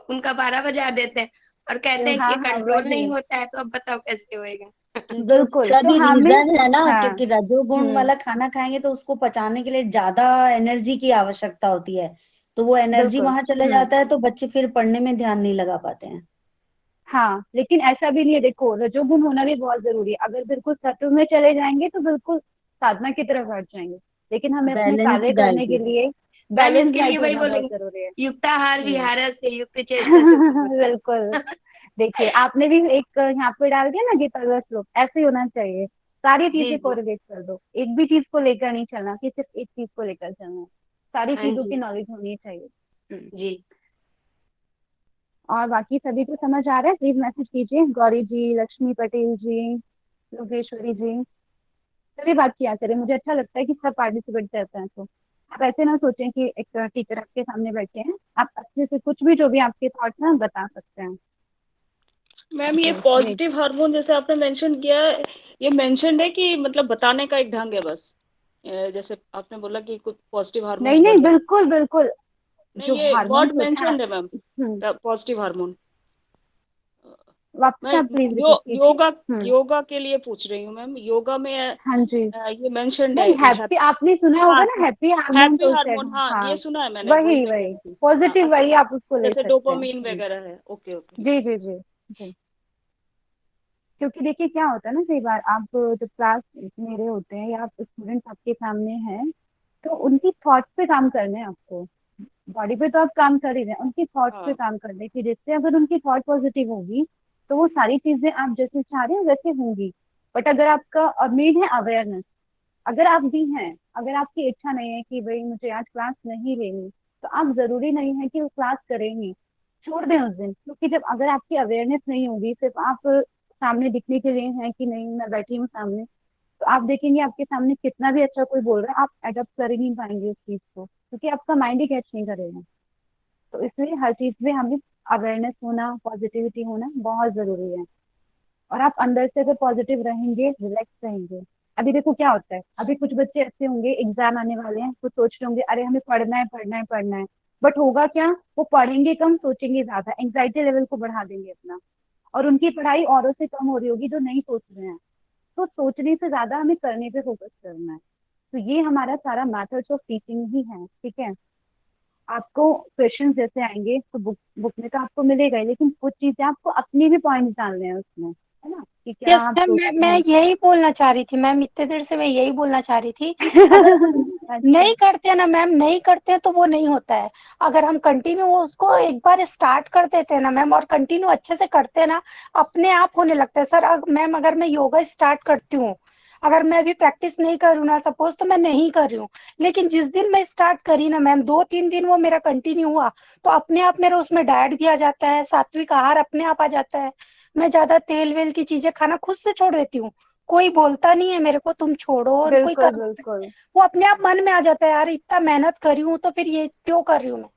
उनका 12 बजा देते हैं, और कहते हैं कि हाँ ये हाँ कंट्रोल वही, नहीं होता है, तो अब बताओ कैसे होएगा। क्योंकि बिल्कुल, उसका तो भी हमें, रीजन है ना, हाँ, क्योंकि रजोगुण हम्म, वाला खाना खाएंगे तो उसको पचाने के लिए ज्यादा एनर्जी की आवश्यकता होती है, तो वो एनर्जी बिल्कुल, वहां चले जाता है, तो बच्चे फिर पढ़ने में ध्यान नहीं लगा पाते हैं। हाँ, लेकिन ऐसा भी नहीं है, देखो रजोगुण होना भी बहुत जरूरी है, अगर बिल्कुल सत्व में चले जाएंगे तो बिल्कुल साधना की तरफ बढ़ जाएंगे। लेकिन हमें अपने बैलेंस कार्य करने के डाइट। लिए मैम बैलेंस इसके लिए डाइट वही होना बहुत बोलेंगे, जरूरी है। युक्ताहार हम्म। विहार से युक्त चेष्टा से कुछ। बिल्कुल। देखिए आपने भी एक यहाँ पे डाल दिया ना गीता का श्लोक, ऐसे ही होना चाहिए। सारी जी चीजें जी। कोरिलेट कर दो, एक भी चीज को लेकर नहीं चलना कि सिर्फ एक चीज को लेकर चलना है, सारी हाँ चीजों की जी। नॉलेज होनी चाहिए। जी। और बाकी सभी को समझ आ रहा है? प्लीज मैसेज कीजिए, गौरी जी, लक्ष्मी पटेल जी, लोकेश्वरी जी, सभी बात किया करें, मुझे अच्छा लगता है कि सब पार्टिसिपेट करते हैं। तो आप ऐसे ना सोचें कि एक टीचर आपके सामने बैठे हैं, आप अच्छे से कुछ भी जो भी आपके थॉट्स हैं बता सकते हैं। मैम ये ग्रेट। पॉजिटिव हार्मोन जैसे आपने मेंशन किया है, ये मेंशनड है कि मतलब बताने का एक ढंग है बस? जैसे आपने बोला कि कुछ पॉजिटिव हार्मोन्स नहीं नहीं, बढ़ जाते बिल्कुल बिल्कुल। हैं। नहीं, जो ये हार्मोन्स वर्ड होता है, मेंशनड है मैम, हम्म, पॉजिटिव हार्मोन। वापस मैं आप प्लीज रिपीट यो, कीजिए। योगा हम्म। योगा के लिए पूछ रही हूँ मैम, योगा में हाँ जी। ये मेंशनड नहीं, है। हैप्पी आपने सुना होगा हाँ ना, हैप्पी हार्मोन हैप्पी तो सेट, हार्मोन, हाँ हाँ, ये सुना है मैंने, वही वही मैं कह वही रही थी। हाँ पॉजिटिव, अच्छा, वही आप उसको ले जैसे सकते हैं। डोपामीन वगैरह है। Okay okay. जी जी जी जी। क्योंकि देखिए क्या होता है ना, कई बार आप जब क्लास मेरे होते हैं या आप स्टूडेंट्स आपके सामने हैं, तो उनकी थॉट्स पे काम करना है आपको। बॉडी पे तो आप काम कर ही रहे हैं, उनकी थॉट्स पे हाँ काम करने की, जिससे अगर उनकी थॉट पॉजिटिव होगी तो वो सारी चीजें आप जैसे चाह रहे हैं वैसे होंगी। बट अगर आपका, और मेन है अवेयरनेस, अगर आप भी हैं, अगर आपकी इच्छा नहीं है कि भाई मुझे आज क्लास नहीं लेनी, तो आप जरूरी नहीं है कि वो क्लास करेंगी, छोड़ दें उस दिन। क्योंकि जब अगर आपकी अवेयरनेस नहीं होगी, सिर्फ आप सामने दिखने के लिए हैं कि नहीं मैं बैठी हूँ सामने, तो आप देखेंगे आपके सामने कितना भी अच्छा कोई बोल रहा है, आप एडप्ट कर ही नहीं पाएंगे उस चीज को, क्योंकि आपका माइंड ही कैच नहीं करेगा। तो इसलिए हर चीज में हमें अवेयरनेस होना, पॉजिटिविटी होना बहुत जरूरी है। और आप अंदर से अगर पॉजिटिव रहेंगे, रिलैक्स रहेंगे। अभी देखो क्या होता है, अभी कुछ बच्चे ऐसे होंगे, एग्जाम आने वाले हैं, कुछ सोच रहे होंगे अरे हमें पढ़ना है पढ़ना है पढ़ना है, बट होगा क्या, वो पढ़ेंगे कम, सोचेंगे ज्यादा, एंग्जाइटी लेवल को बढ़ा देंगे अपना, और उनकी पढ़ाई औरों से कम हो रही होगी जो नहीं सोच रहे हैं। तो सोचने से ज्यादा हमें करने पे फोकस करना है। तो ये हमारा सारा मेथड्स ऑफ टीचिंग ही है, ठीक है। आपको क्वेश्चन जैसे आएंगे तो बुक बुक में तो आपको मिलेगा ही, लेकिन कुछ चीजें आपको अपनी भी पॉइंट्स डालने हैं उसमें, है ना, कि क्या यस आप मैम, सोचते मैं हैं। यही बोलना चाह रही थी मैम, इतने देर से मैं यही बोलना चाह रही थी। अगर हम अच्छा। नहीं करते हैं ना मैम, नहीं करते हैं तो वो नहीं होता है। अगर हम कंटिन्यू उसको एक बार स्टार्ट कर देते हैं ना मैम, और कंटिन्यू अच्छे से करते हैं ना, अपने आप होने लगता है। सर मैम, अगर मैं योगा स्टार्ट करती हूँ, अगर मैं अभी प्रैक्टिस नहीं कर रही हूँ ना, सपोज तो मैं नहीं कर रही हूँ, लेकिन जिस दिन मैं स्टार्ट करी ना मैम, 2-3 दिन वो मेरा कंटिन्यू हुआ, तो अपने आप मेरा उसमें डाइट भी आ जाता है, सात्विक आहार अपने आप आ जाता है। मैं ज्यादा तेल वेल की चीजें खाना खुद से छोड़ देती हूँ। कोई बोलता नहीं है मेरे को तुम छोड़ो, और कोई बिल्कुल कर, बिल्कुल। वो अपने आप मन में आ जाता है, यार इतना मेहनत करी हूँ तो फिर ये क्यों कर रही हूँ मैं,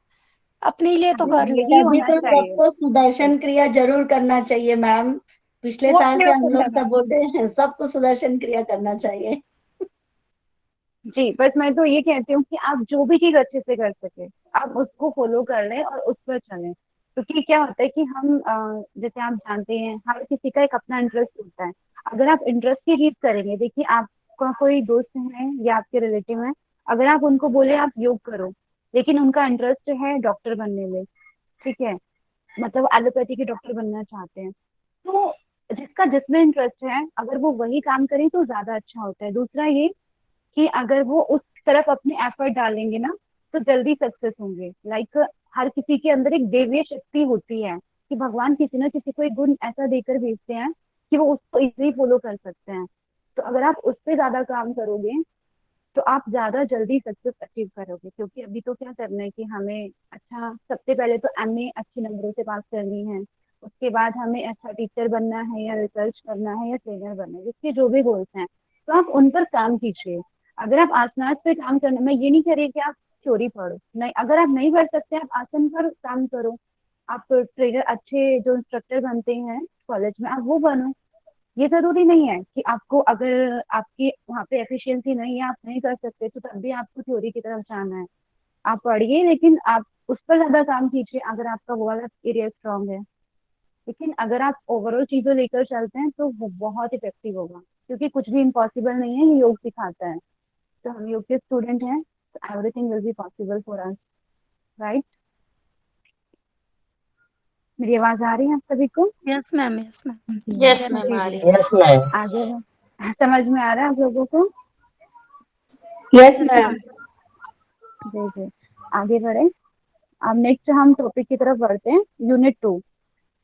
अपने लिए तो कर रही हूँ। यही तभी होना तो चाहिए। सबको सुदर्शन क्रिया जरूर करना चाहिए मैम। पिछले वो साल अपने से आप हम होने लोग लगा। सब बोल रहे हैं, सबको सुदर्शन क्रिया करना चाहिए। जी, बस मैं तो ये कहती हूँ कि आप जो भी चीज अच्छे से कर सके, आप उसको फॉलो कर लें और उस पर चलें। क्योंकि क्या होता है कि हम जैसे आप जानते हैं, हर किसी का एक अपना इंटरेस्ट होता है। अगर आप इंटरेस्ट की चीज करेंगे, देखिए आपका कोई दोस्त है या आपके रिलेटिव है, अगर आप उनको बोले आप योग करो, लेकिन उनका इंटरेस्ट है डॉक्टर बनने में, ठीक है, मतलब एलोपैथी के डॉक्टर बनना चाहते हैं, तो जिसका जिसमें इंटरेस्ट है अगर वो वही काम करें तो ज्यादा अच्छा होता है। दूसरा ये कि अगर वो उस तरफ अपने एफर्ट डालेंगे ना, तो जल्दी सक्सेस होंगे। लाइक हर किसी के अंदर एक दैवीय शक्ति होती है, कि भगवान किसी ना किसी को एक गुण ऐसा देकर भेजते हैं कि वो उसको इजीली फॉलो कर सकते हैं। तो अगर आप उस पर ज्यादा काम करोगे तो आप ज्यादा जल्दी सक्सेस अचीव करोगे। क्योंकि अभी तो क्या करना है कि हमें अच्छा, सबसे पहले तो एमए अच्छे नंबरों से पास करनी है, उसके बाद हमें अच्छा टीचर बनना है या रिसर्च करना है या ट्रेनर बनना है, जिसके जो भी गोल्स हैं, तो आप उन पर काम कीजिए। अगर आप आसनास पे काम करना, मैं ये नहीं कह रही कि आप थ्योरी पढ़ो, नहीं, अगर आप नहीं कर सकते आप आसन पर काम करो। आप ट्रेनर, अच्छे जो इंस्ट्रक्टर बनते हैं कॉलेज में, आप वो बनो। ये जरूरी नहीं है कि आपको, अगर आपकी वहाँ पे एफिशिएंसी नहीं है, आप नहीं कर सकते, तो तब भी आपको थ्योरी की तरफ जाना है। आप पढ़िए, लेकिन आप उस पर ज्यादा काम कीजिए अगर आपका वो वाला एरिया स्ट्रांग है। लेकिन अगर आप ओवरऑल चीजें लेकर चलते हैं तो वो बहुत इफेक्टिव होगा। क्योंकि कुछ भी इम्पॉसिबल नहीं है, ये योग सिखाता है। तो हम योग के स्टूडेंट हैं, तो everything will be possible for us, right. मेरी आवाज आ रही है आप सभी को? Yes ma'am, yes ma'am. Yes ma'am, जी आ जी। रही है। Yes ma'am. आगे समझ में आ रहा है आप लोगों को? Yes ma'am. जी जी। आगे बढ़े। अब नेक्स्ट हम टॉपिक की तरफ बढ़ते हैं, unit 2,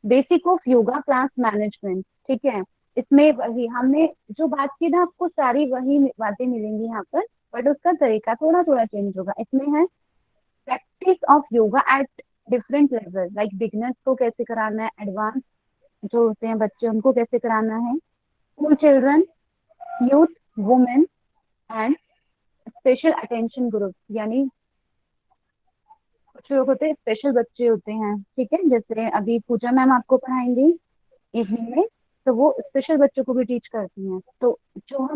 basic of yoga class management, ठीक है। इसमें वही हमने जो बात की ना, आपको सारी वही बातें मिलेंगी यहाँ पर, बट उसका तरीका थोड़ा थोड़ा चेंज होगा। इसमें है practice of yoga at different level, like beginners को कैसे कराना है, एडवांस जो होते हैं बच्चे उनको कैसे कराना है, school children, youth, women, and special attention group, यानी कुछ लोग होते हैं स्पेशल बच्चे होते हैं, ठीक है, जैसे अभी पूजा मैम आपको पढ़ाएंगी इवनिंग में, तो वो स्पेशल बच्चों को भी टीच करती हैं। तो जो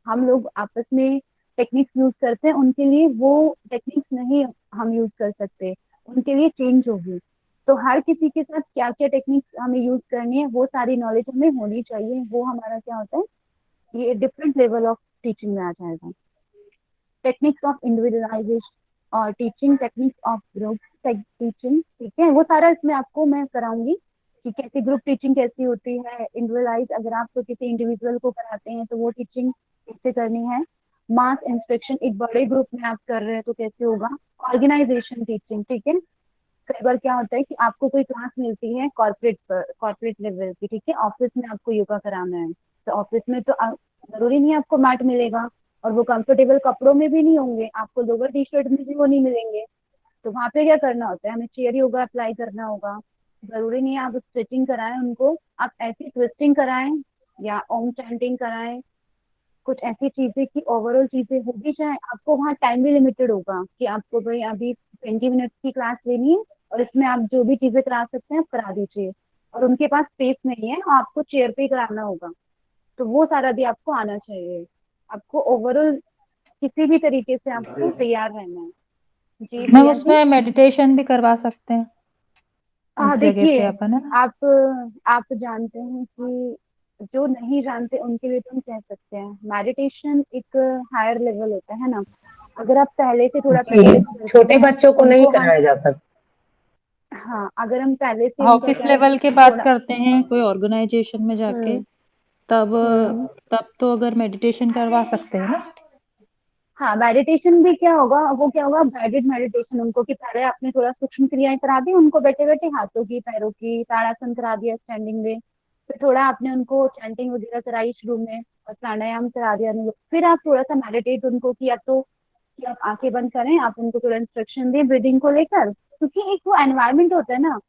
हम लोग आपस में टेक्निक्स यूज करते हैं, उनके लिए वो टेक्निक्स नहीं हम यूज कर सकते, उनके लिए चेंज होगी। तो हर किसी के साथ क्या क्या टेक्निक्स हमें यूज करनी है, वो सारी नॉलेज हमें होनी चाहिए। वो हमारा क्या होता है, ये डिफरेंट लेवल ऑफ टीचिंग में आ जाएगा। टेक्निक्स ऑफ इंडिविजुअलाइजेशन और teaching, techniques of group teaching, ठीक है, वो सारा इसमें आपको मैं कराऊंगी। कि कैसी ग्रुप टीचिंग कैसी होती है, इंडिविजुअलाइज अगर आप तो किसी इंडिविजुअल को कराते हैं तो वो टीचिंग कैसे करनी है, मास इंस्ट्रक्शन एक बड़े ग्रुप में आप कर रहे हैं तो कैसे होगा, ऑर्गेनाइजेशन टीचिंग, ठीक है। कई बार क्या होता है कि आपको कोई क्लास मिलती है कॉर्पोरेट लेवल की, ठीक है, ऑफिस में आपको योगा कराना है, तो ऑफिस में तो जरूरी नहीं आपको मैट मिलेगा, और वो कंफर्टेबल कपड़ों में भी नहीं होंगे, आपको लोअर टी शर्ट में भी वो नहीं मिलेंगे। तो वहां पे क्या करना होता है, हमें चेयर योगा अप्लाई करना होगा। जरूरी नहीं है आप स्ट्रेचिंग कराएं उनको, आप ऐसी ट्विस्टिंग कराएं या ओम चैंटिंग कराएं, कुछ ऐसी चीजें कि ओवरऑल चीजें हो भी जाए। आपको वहाँ टाइम भी लिमिटेड होगा कि आपको भाई अभी 20 मिनट की क्लास लेनी है और इसमें आप जो भी चीजें करा सकते हैं आप करा दीजिए, और उनके पास स्पेस नहीं है, आपको चेयर पे ही कराना होगा। तो वो सारा भी आपको आना चाहिए, आपको ओवरऑल किसी भी तरीके से आपको तैयार रहना है। जी मैम प्रिया जी। उसमें मेडिटेशन भी करवा सकते हैं हाँ उस जगह पे देखिए, अपन, है ना? आप जानते हैं कि जो नहीं जानते उनके लिए तो हम कह सकते हैं मेडिटेशन एक हायर लेवल होता है ना। अगर आप पहले से थोड़ा जी, प्रैक्टिस करते छोटे हैं बच्चों को नहीं उनको हम, कराया जा सकता। हाँ अगर हम पहले से उनका ऑफिस क्या है लेवल कि की बात थोड़ा, करते हैं कोई ऑर्गेनाइजेशन में जाके, हम्म तब हम्म तब तो अगर मेडिटेशन करवा सकते हैं ना। हाँ मेडिटेशन भी क्या होगा, वो क्या होगा गाइडेड मेडिटेशन उनको, कि पहले आपने थोड़ा सूक्ष्म क्रियाएं करा दी उनको, बैठे बैठे हाथों की पैरों की ताड़ासन करा दिया स्टैंडिंग में, फिर थोड़ा आपने उनको चैंटिंग वगैरह कराई शुरू में और प्राणायाम करा दिया, फिर आप थोड़ा सा मेडिटेट उनको किया, तो कि आप आंखें बंद करें, आप उनको थोड़ा इंस्ट्रक्शन दें ब्रीदिंग को लेकर, क्योंकि एक वो एनवायरमेंट होता है ना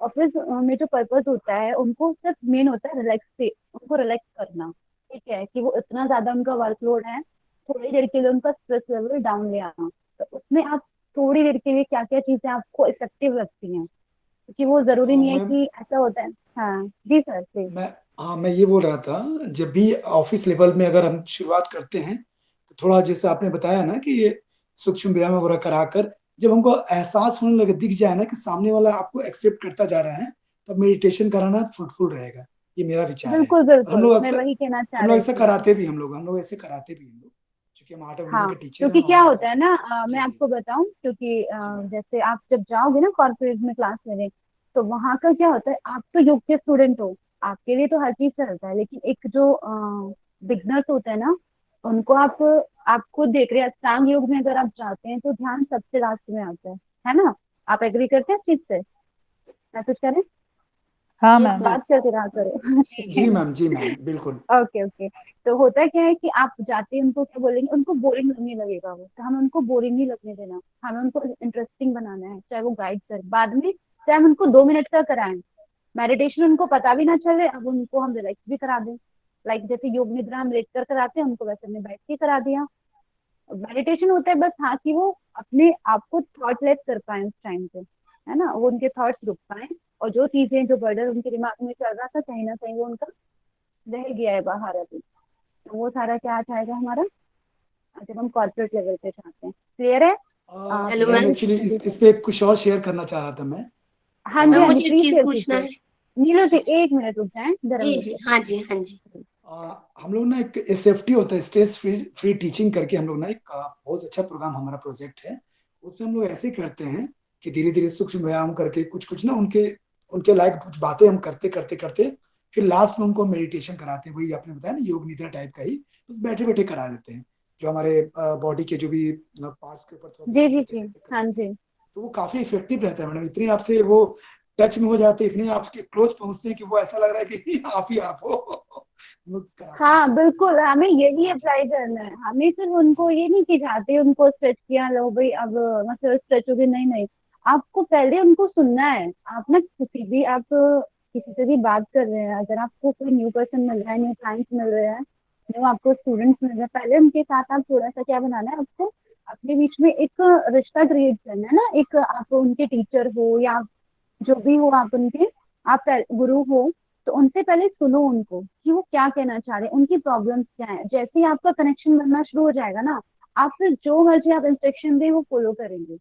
ऑफिस में, जो पर्पज होता है उनको सिर्फ मेन होता है रिलैक्स से, उनको रिलैक्स करना, ठीक है, कि वो इतना ज्यादा उनका वर्कलोड है, थोड़ी देर के लिए उनका स्ट्रेस लेवल डाउन ले आना। तो उसमें आप थोड़ी देर के लिए क्या क्या चीजें आपको इफेक्टिव लगती हैं, क्योंकि वो जरूरी नहीं है मैम कि ऐसा होता है। हाँ जी सर प्लीज। मैं हाँ मैं ये बोल रहा था, जब भी ऑफिस लेवल में अगर हम शुरुआत करते हैं तो थोड़ा जैसे आपने बताया ना कि ये सूक्ष्म व्यायाम वगैरह कराकर जब हमको एहसास होने लगे, दिख जाए ना कि सामने वाला आपको एक्सेप्ट करता जा रहा है, तब मेडिटेशन कराना फ्रूटफुल रहेगा। ये मेरा विचार है। बिल्कुल और हम बिल्कुल, लोग मैं अक्सर वही कहना चाह हम लोग रही ऐसे थी। कराते भी, हम लोग ऐसे कराते भी, हम लोग क्योंकि हम आर्ट ऑफ लिविंग हाँ के टीचर हैं क्योंकि क्या और होता है ना, मैं जी जी आपको बताऊं, क्योंकि जी मैम। जैसे आप जब जाओगे ना कॉर्पोरेट में क्लास लेने, तो वहाँ का क्या होता है, आप तो योग के स्टूडेंट हो, आपके लिए तो हर चीज चलता है, लेकिन एक जो बिगनर्स होते हैं ना, उनको आप खुद देख रहे हैं, अष्टांग योग में अगर आप जाते हैं तो ध्यान सबसे लास्ट में आता है ना। आप एग्री करते हैं इस चीज से, मैसेज करें, हाँ यस मैम। मैम। बात करके रहा करो जी ठीक जी। है। जी मैम बिल्कुल। Okay okay. तो होता क्या है कि आप जाते हैं, उनको क्या बोलेंगे, उनको बोरिंग लगने लगेगा वो, तो हमें उनको बोरिंग नहीं लगने देना, हमें उनको इंटरेस्टिंग बनाना है, चाहे वो गाइड कर बाद में, चाहे हम उनको 2 मिनट का कराएं, मेडिटेशन उनको पता भी ना चले, अब उनको हम रिलैक्स भी करा दें, लाइक जैसे योग निद्रा हम लेट कर कराते हैं उनको, वैसे हमने बैठ के करा दिया। मेडिटेशन होता है बस हाँ कि वो अपने आप को थॉट लेस कर पाए उस टाइम पे, है ना, वो उनके थॉट्स रुक पाए, और जो चीजें जो बर्डन उनके दिमाग में चल रहा था कहीं ना कहीं वो उनका रह गया है बाहर अभी, तो वो सारा क्या आ जाएगा हमारा, जब हम कॉर्पोरेट लेवल पे चाहते हैं। क्लियर है हेलो मैम नीलू मैम। जी? एक्चुअली जी इस सर। पे कुछ और शेयर करना चाह रहा था मैं। हाँ जी मैम हाँ जी, मुझे एक प्लीज चीज शेयर पूछना कीजिए। है। नीलू जी अच्छा। 1 मिनट रुक जाए, जी धर्मवीर जी, सर। हाँ जी हाँ जी। हम लोग ना एक एसएफटी होता है, स्ट्रेस फ्री फ्री टीचिंग करके, हम लोग ना एक बहुत अच्छा प्रोग्राम हमारा प्रोजेक्ट है। उसमें हम लोग ऐसे करते हैं कि धीरे धीरे सूक्ष्म व्यायाम करके कुछ कुछ ना उनके उनके लायक कुछ बातें हम करते करते करते फिर लास्ट में उनको मेडिटेशन कराते हैं, वही आपने बताया ना योग निद्रा टाइप का ही, बस बैठे बैठे करा देते हैं, जो हमारे बॉडी के जो भी पार्ट्स के ऊपर थोड़ा जी ध्यान जी देते जी। देते हाँ कराते हैं। जी। तो वो काफी इफेक्टिव रहता है मैडम, इतने आपसे वो टच में हो जाते हैं, इतने आपके क्लोज पहुंचते हैं कि वो ऐसा लग रहा है कि आप ही आप हो लोग कराते हैं। हाँ बिल्कुल, हमें यही जी जी अप्लाई करना है, हमें सिर्फ उनको ये नहीं कि जाते उनको स्ट्रेच किया लो भाई अब मतलब स्ट्रेच हो गई, नहीं नहीं, आपको पहले उनको सुनना है। आप ना किसी भी आप किसी से भी बात कर रहे हैं, अगर आपको कोई न्यू पर्सन मिल रहा है, न्यू क्लाइंट्स मिल रहे हैं, न्यू आपको स्टूडेंट्स मिल रहे हैं, पहले उनके साथ आप थोड़ा सा क्या बनाना है, आपको अपने बीच में एक रिश्ता क्रिएट करना है ना, एक आप उनके टीचर हो या जो भी हो आप उनके, आप गुरु हो, तो उनसे पहले सुनो उनको कि वो क्या कहना चाह रहे हैं, उनकी प्रॉब्लम्स क्या है, जैसे ही आपका कनेक्शन बनना शुरू हो जाएगा ना, आप फिर जो मर्जी आप इंस्ट्रक्शन दे वो फॉलो करेंगे।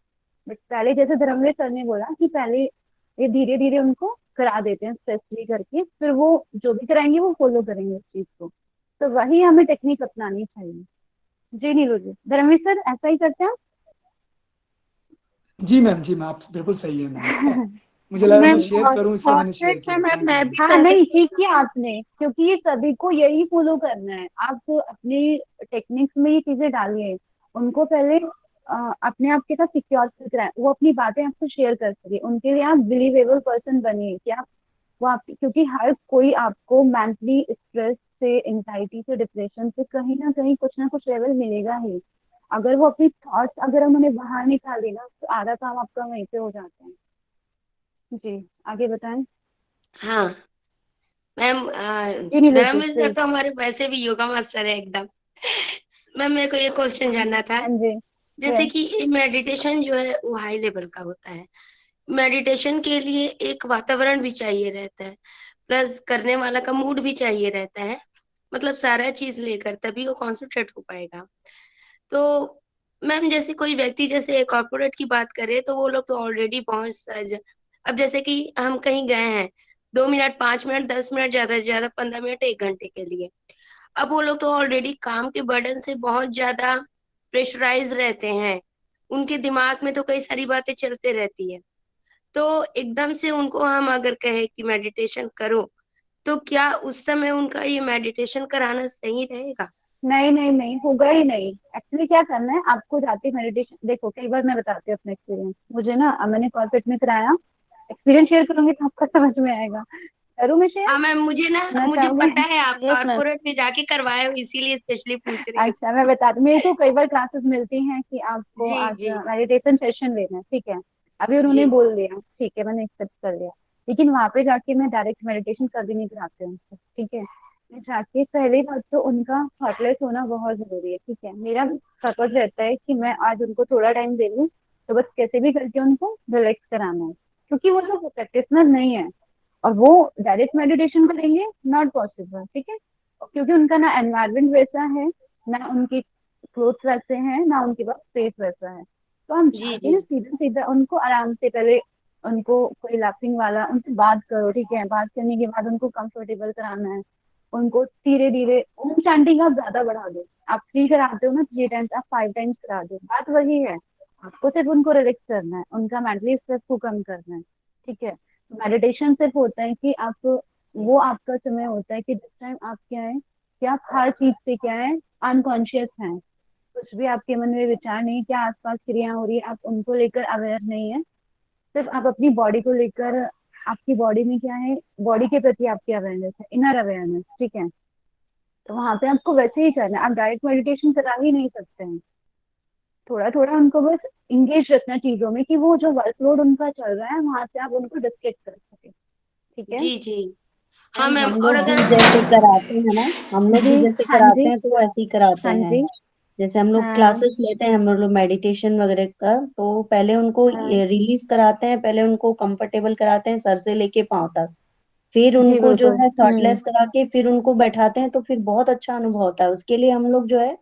बट पहले जैसे धर्मवीर सर ने बोला कि पहले ये धीरे धीरे उनको करा देते हैं स्ट्रेस फ्री करके, फिर वो जो भी कराएंगे वो फॉलो करेंगे उस चीज को, तो वही हमें टेक्निक अपनानी चाहिए। जी नीरू जी, धर्मवीर सर ऐसा ही करते हैं जी मैम, जी मैम, आप बिल्कुल सही है मैम। आप मुझे लगा मैं मैम शेयर करूं इसलिए मैंने शेयर कॉर्पोरेट में किया। मैम थैंक यू मैं मैम। भी हाँ पहले नहीं, ठीक किया आपने, क्योंकि ये सभी को यही फॉलो करना है। आप अपनी टेक्निक्स में ये चीजें डालिए, उनको पहले अपने आप के साथ सिक्योर कराएं, वो अपनी बातें आपसे शेयर कर सके, उनके लिए आप बिलीवेबल पर्सन बनिए कि आप वो आप, क्योंकि हर कोई आपको मेंटली स्ट्रेस से, एंजाइटी से, डिप्रेशन से कहीं ना कुछ लेवल मिलेगा ही। अगर वो अपनी थॉट्स अगर हम उन्हें बाहर निकाल ना, तो आधा काम आपका वहीं पे हो जाता है। जी, आगे बताएं। हाँ मैम, जी नहीं लेते धर्मवीर सर प्लीज। तो हमारे वैसे भी योगा मास्टर है एकदम। मैम मेरे को ये क्वेश्चन जानना था, हाँ जी। जैसे कि मेडिटेशन जो है वो हाई लेवल का होता है। मेडिटेशन के लिए एक वातावरण भी चाहिए रहता है, प्लस करने वाला का मूड भी चाहिए रहता है, मतलब सारा चीज लेकर तभी वो कॉन्सेंट्रेट हो पाएगा। तो मैम जैसे कोई व्यक्ति जैसे कॉर्पोरेट की बात करे तो वो लोग तो ऑलरेडी अब जैसे कि हम कहीं गए हैं 2 मिनट, 5 मिनट, 10 मिनट, ज्यादा से ज्यादा 15 मिनट, 1 घंटे के लिए, अब वो लोग तो ऑलरेडी काम के बर्डन से बहुत ज्यादा प्रेशराइज रहते हैं, उनके दिमाग में तो कई सारी बातें चलते रहती है। तो एकदम से उनको हम अगर कहे कि मेडिटेशन करो, तो क्या उस समय उनका ये मेडिटेशन कराना सही रहेगा? नहीं नहीं नहीं, होगा ही नहीं। एक्चुअली क्या करना है आपको, जाके मेडिटेशन देखो, कई बार मैं बताती हूँ अपना एक्सपीरियंस। मुझे ना मैंने कॉर्पोरेट में कराया, एक्सपीरियंस शेयर करूंगी तो आपको समझ में आएगा। करूँ मैं शेयर, हाँ मैम, सुनना मुझे चाहोगे? पता है आप यस मैम। कॉर्पोरेट में जाके करवाए हो, इसीलिए स्पेशली पूछ रही हूँ। अच्छा मैं बता दूँ, मेरे को कई बार क्लासेस मिलती हैं कि आपको जी आज जी मेडिटेशन सेशन लेना है, ठीक है। अभी उन्होंने जी बोल दिया, ठीक है, मैंने एक्सेप्ट कर लिया। लेकिन वहां पे जाके मैं डायरेक्ट मेडिटेशन कभी नहीं कराती हूँ उनको, ठीक है। मैं जाके पहली बात तो उनका थॉटलेस होना बहुत जरूरी है, ठीक है। मेरा पर्पज रहता है कि मैं आज उनको थोड़ा टाइम दे लूँ, तो बस कैसे भी करके उनको रिलैक्स कराना है, क्योंकि वो लोग प्रैक्टिशनर नहीं है और वो डायरेक्ट मेडिटेशन करेंगे, नॉट पॉसिबल, ठीक है। क्योंकि उनका ना एनवायरनमेंट वैसा है, ना उनके क्लोथ्स वैसे हैं, ना उनके पास स्पेस वैसा है। तो हम जी जाके जी ना सीधा सीधा उनको आराम से, पहले उनको कोई लाफिंग वाला उनसे बात करो, ठीक है। बात करने के बाद उनको कंफर्टेबल कराना है, उनको धीरे धीरे ओम चांटिंग आप ज्यादा बढ़ा दो। आप 3 कराते हो ना, 3 टाइम्स आप 5 टाइम्स करा दो, बात वही है। आपको सिर्फ उनको रिलैक्स करना है, उनका मेंटली स्ट्रेस को कम करना है, ठीक है। मेडिटेशन सिर्फ होता है कि आप, वो आपका समय होता है कि जिस टाइम आप क्या है कि आप हर चीज से क्या है, अनकॉन्शियस हैं। कुछ भी आपके मन में विचार नहीं, क्या आसपास क्रिया हो रही है आप उनको लेकर अवेयर नहीं है। सिर्फ आप अपनी बॉडी को लेकर, आपकी बॉडी में क्या है, बॉडी के प्रति आपकी अवेयरनेस है, इनर अवेयरनेस, ठीक है। तो वहां पे आपको वैसे ही करना है, आप डायरेक्ट मेडिटेशन करा ही नहीं सकते हैं। थोड़ा थोड़ा उनको बस इंगेज रखना चीजों में, कि वो जो वर्कलोड उनका चल रहा है वहां से आप उनको डिस्ट्रैक्ट कर सके, ठीक है। जी जी। हाँ मैम मैम, हम और लोग भी अगर जैसे कराते हैं ना, हम लोग जी भी जैसे हाँ कराते जी। हैं तो ऐसे ही कराते हाँ हैं। जी। जैसे हम लोग हाँ क्लासेस लेते हैं, हम लोग मेडिटेशन वगैरह का, तो पहले उनको हाँ। रिलीज कराते हैं, पहले उनको कंफर्टेबल कराते हैं सर से लेके पाँव तक। फिर जी उनको जो बिल्कुल। है थॉटलेस करा के फिर उनको बैठाते हैं, तो फिर बहुत अच्छा अनुभव होता है। उसके लिए हम लोग जो है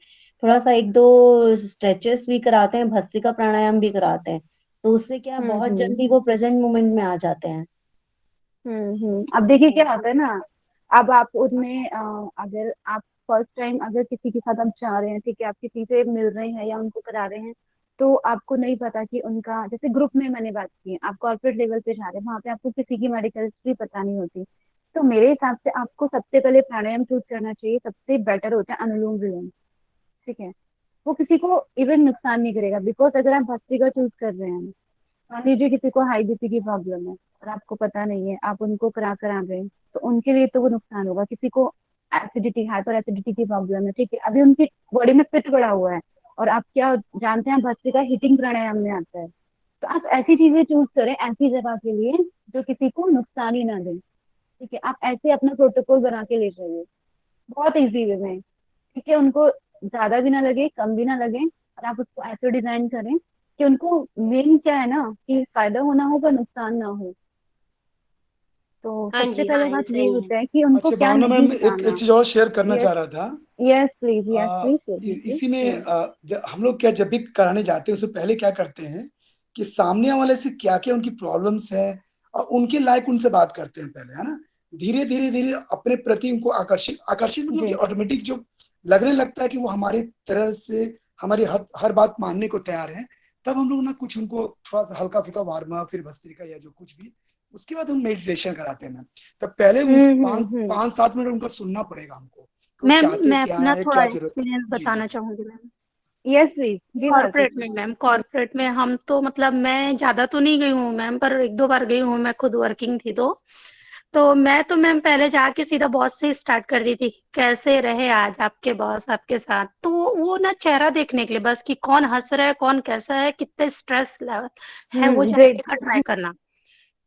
थोड़ा सा 1-2 स्ट्रेचेस भी कराते हैं, भस्त्रिका प्राणायाम भी कराते हैं। तो उससे क्या बहुत हम्म। जल्दी वो प्रेजेंट मोमेंट में आ जाते हैं। अब देखिए क्या होता है ना, अब आप उनमें अगर आप फर्स्ट टाइम अगर किसी के साथ आप जा रहे हैं, ठीक है, आप किसी से मिल रहे हैं या उनको करा रहे हैं, तो आपको नहीं पता कि उनका, जैसे ग्रुप में मैंने बात की है, आप कॉर्पोरेट लेवल पे जा रहे हैं, वहां पे आपको किसी की मेडिकल हिस्ट्री पता नहीं होती। तो मेरे हिसाब से आपको सबसे पहले प्राणायाम चूज करना चाहिए, सबसे बेटर होता है अनुलोम विलोम, ठीक है। वो किसी को इवन नुकसान नहीं करेगा, बिकॉज अगर आप भस्त्रिका चूज कर रहे हैं, मान लीजिए किसी को हाई बीपी की प्रॉब्लम है और आपको पता नहीं है, आप उनको करा रहे हैं, तो उनके लिए तो वो नुकसान होगा। किसी को एसिडिटी, हाइपर एसिडिटी की प्रॉब्लम है, ठीक है, अभी उनकी बॉडी में पित्त बढ़ा हुआ है, और आप क्या जानते हैं, भस्त्रिका हीटिंग प्राणायाम में आता है। तो आप ऐसी चीजें चूज करें ऐसी जगह के लिए जो किसी को नुकसान ही ना दे, ठीक है। आप ऐसे अपना प्रोटोकॉल बना के ले जाइए, बहुत इजी वे में, ठीक है। उनको ज्यादा भी ना लगे, कम भी ना लगे, और आप उसको ऐसे डिजाइन करें कि उनको मेन क्या है ना, कि फायदा होना हो पर नुकसान ना हो। तो हाँ सबसे जी, पहले हाँ ये बात ये सही है। होता है कि उनको अच्छा क्या भावना नहीं मैम, एक कराना। चीज और शेयर करना यस चाह रहा था। Yes please, yes uh, please share कीजिए। इसी में यस। हम लोग क्या जब भी कराने जाते हैं उससे पहले क्या करते हैं कि सामने वाले से क्या क्या उनकी प्रॉब्लम्स है और उनके लायक उनसे बात करते हैं पहले, है ना। धीरे धीरे धीरे अपने प्रति उनको आकर्षित आकर्षित मतलब कि जी ऑटोमेटिक जो लगने लगता है कि वो हमारे तरह से हमारी हर बात मानने को तैयार है। तब हम लोग ना कुछ उनको थोड़ा सा हल्का फुल्का वार्म अप, फिर भस्त्रिका या जो कुछ भी, उसके बाद हम मेडिटेशन कराते हैं मैम। तब पहले वो पाँच हम्म। 5-7 मिनट उनका सुनना पड़ेगा हमको कि वो मैम चाहते मैं क्या अपना है, थोड़ा क्या जरूरत। एक्सपीरियंस जी जी बताना जी। चाहूंगी मैम। यस प्लीज जी भारती कॉर्पोरेट जी। में मैम, कॉर्पोरेट में हम तो मतलब मैं ज्यादा तो नहीं गई हूँ मैम, पर एक दो बार गई हूँ, मैं खुद वर्किंग थी तो मैं तो मैम पहले जाके सीधा बॉस से स्टार्ट कर दी थी, कैसे रहे आज आपके बॉस आपके साथ, तो वो ना चेहरा देखने के लिए बस कि कौन हंस रहा है, कौन कैसा है, कितने स्ट्रेस लेवल है, वो जानने ग्रेट। का ट्राई करना।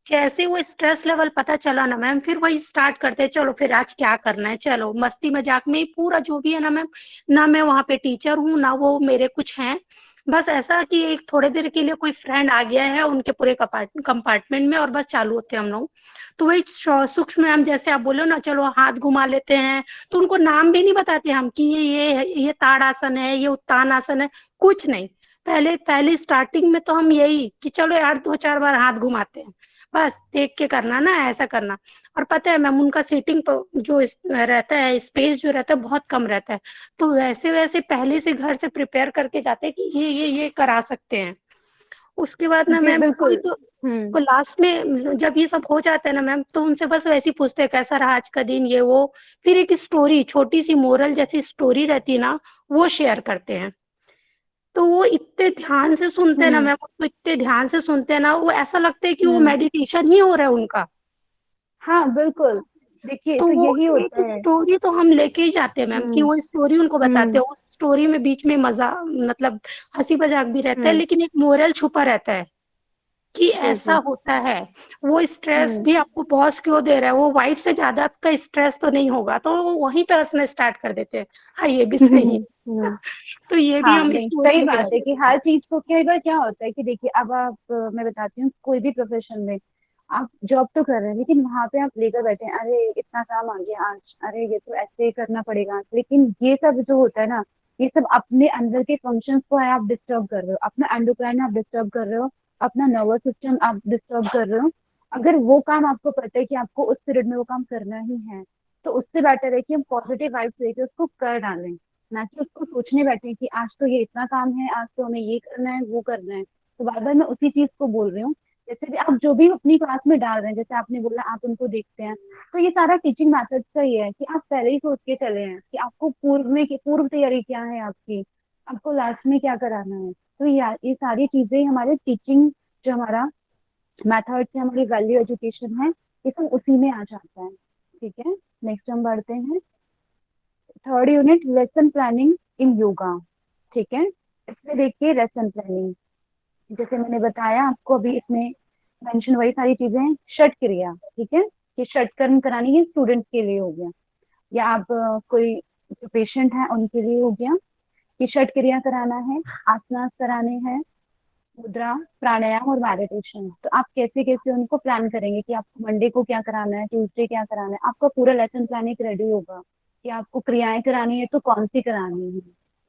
जैसे वो स्ट्रेस लेवल पता चला ना मैम, फिर वही स्टार्ट करते हैं, चलो फिर आज क्या करना है, चलो मस्ती मजाक में ही पूरा जो भी है ना मैम। ना मैं वहाँ पे टीचर हूँ ना वो मेरे कुछ हैं, बस ऐसा कि एक थोड़े देर के लिए कोई फ्रेंड आ गया है उनके पूरे कंपार्टमेंट में, और बस चालू होते हैं हम लोग। तो वही सूक्ष्म मैम जैसे आप बोले ना, चलो हाथ घुमा लेते हैं, तो उनको नाम भी नहीं बताते हम कि ये ताड़ आसन है, ये उत्तान आसन है, कुछ नहीं। पहले पहले स्टार्टिंग में तो हम यही कि चलो यार 2-4 बार हाथ घुमाते हैं, बस देख के करना ना, ऐसा करना। और पता है मैम उनका सीटिंग जो रहता है, स्पेस जो रहता है बहुत कम रहता है, तो वैसे वैसे पहले से घर से प्रिपेयर करके जाते हैं कि ये करा सकते हैं। उसके बाद ना जी मैम कोई बिल्कुल। तो हम्म। को लास्ट में जब ये सब हो जाता है ना मैम, तो उनसे बस वैसे ही पूछते हैं कैसा रहा आज का दिन, ये वो। फिर एक स्टोरी छोटी सी मोरल जैसी स्टोरी रहती है ना, वो शेयर करते हैं। तो वो इतने ध्यान से सुनते हैं ना हम्म। मैम, उसको इतने ध्यान से सुनते हैं ना, वो ऐसा लगता है कि वो हम्म। मेडिटेशन ही हो रहा है उनका। हाँ बिल्कुल। देखिए तो तो वो यही एक होता है। स्टोरी तो हम लेके ही जाते हैं मैम, कि हम्म। वो स्टोरी उनको बताते हम्म। हैं, उस स्टोरी में बीच में मजा मतलब हंसी मजाक भी रहता है, हम्म। लेकिन एक मोरल छुपा रहता है कि जी ऐसा जी। होता है। वो स्ट्रेस हम्म। भी आपको बॉस क्यों दे रहा है, वो वाइफ से ज्यादा आपका स्ट्रेस तो नहीं होगा, तो वो वहीं पे हंसना स्टार्ट कर देते हैं। हाँ ये भी सही है। हम्म। तो ये भी हाँ हम नहीं स्टोरी सही लेके बात है जाते कि हर चीज को कई बार क्या होता है कि देखिए अब आप मैं बताती हूँ कोई भी प्रोफेशन में आप जॉब तो कर रहे हैं, लेकिन वहां पे आप लेकर बैठे हैं, अरे इतना काम आ गया आज, अरे ये तो ऐसे ही करना पड़ेगा आज। लेकिन ये सब जो होता है ना, ये सब अपने अंदर के फंक्शंस को है आप डिस्टर्ब कर रहे हो, अपना एंडोक्राइन आप डिस्टर्ब कर रहे हो, अपना नर्वस सिस्टम आप डिस्टर्ब कर रहे हो। अगर वो काम आपको पता है कि आपको उस पीरियड में वो काम करना ही है, तो उससे बेटर है कि हम पॉजिटिव वाइब्स लेके उसको कर डालें, ना कि उसको सोचने बैठे कि आज तो ये इतना काम है, आज तो हमें ये करना है वो करना है। तो बार बार मैं उसी चीज को बोल रही हूँ। जैसे भी आप जो भी अपनी क्लास में डाल रहे हैं, जैसे आपने बोला आप उनको देखते हैं, तो ये सारा टीचिंग मेथड का ही है कि आप पहले ही सोच के चले हैं कि आपको पूर्व तैयारी क्या है आपकी, आपको लास्ट में क्या कराना है। तो ये सारी चीजें हमारे टीचिंग जो हमारा मेथड से हमारी वैल्यू एजुकेशन है, ये सब उसी में आ जाता है। ठीक है, नेक्स्ट हम बढ़ते हैं। Third unit lesson planning in yoga. ठीक है, इसमें देखिए लेसन प्लानिंग, जैसे मैंने बताया आपको अभी इसमें मेंशन वही सारी चीजें हैं। षट क्रिया, ठीक है, कि षटकर्म करानी है स्टूडेंट्स के लिए हो गया, या आप कोई जो पेशेंट है उनके लिए हो गया कि षट क्रिया कराना है, आसनास कराने हैं, मुद्रा, प्राणायाम और मेडिटेशन। तो आप कैसे कैसे उनको प्लान करेंगे कि आपको मंडे को क्या कराना है, ट्यूसडे क्या कराना है, आपका पूरा लेसन प्लान एक रेडी होगा कि आपको क्रियाएं करानी है तो कौन सी करानी है।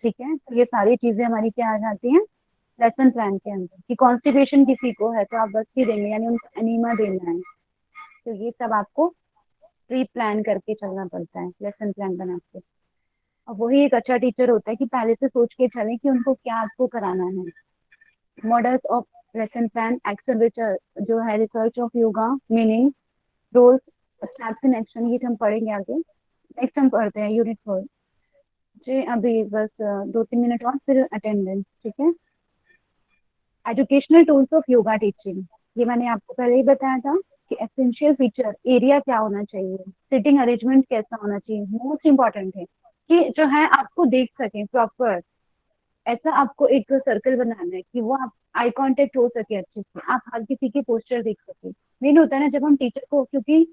ठीक है, तो ये सारी चीजें हमारी क्या आ जाती हैं लेसन प्लान के अंदर। कि कॉन्स्टिपेशन किसी को है तो आप बस ही देंगे, यानी उनको एनीमा देना है, तो ये सब आपको प्री प्लान करके चलना पड़ता है लेसन प्लान बना के। और वही एक अच्छा टीचर होता है कि पहले से सोच के चले कि उनको क्या आपको कराना है। Models of lesson plan, action जो है research of yoga, meaning, roles, steps in action, ये हम पढ़ेंगे आगे। नेक्स्ट हम पढ़ते हैं यूनिट 4। जी अभी बस 2-3 मिनट और फिर अटेंडेंस। ठीक है, educational tools of yoga teaching, ये मैंने आपको पहले ही बताया था कि एसेंशियल फीचर एरिया क्या होना चाहिए, सिटिंग अरेंजमेंट कैसा होना चाहिए, मोस्ट इंपॉर्टेंट है कि जो है आपको देख सकें प्रॉपर। ऐसा आपको एक सर्कल बनाना है कि वो आप आई कांटेक्ट हो सके अच्छे से, आप हर किसी की पोस्टर देख सके। मेन होता है ना जब हम टीचर को, क्योंकि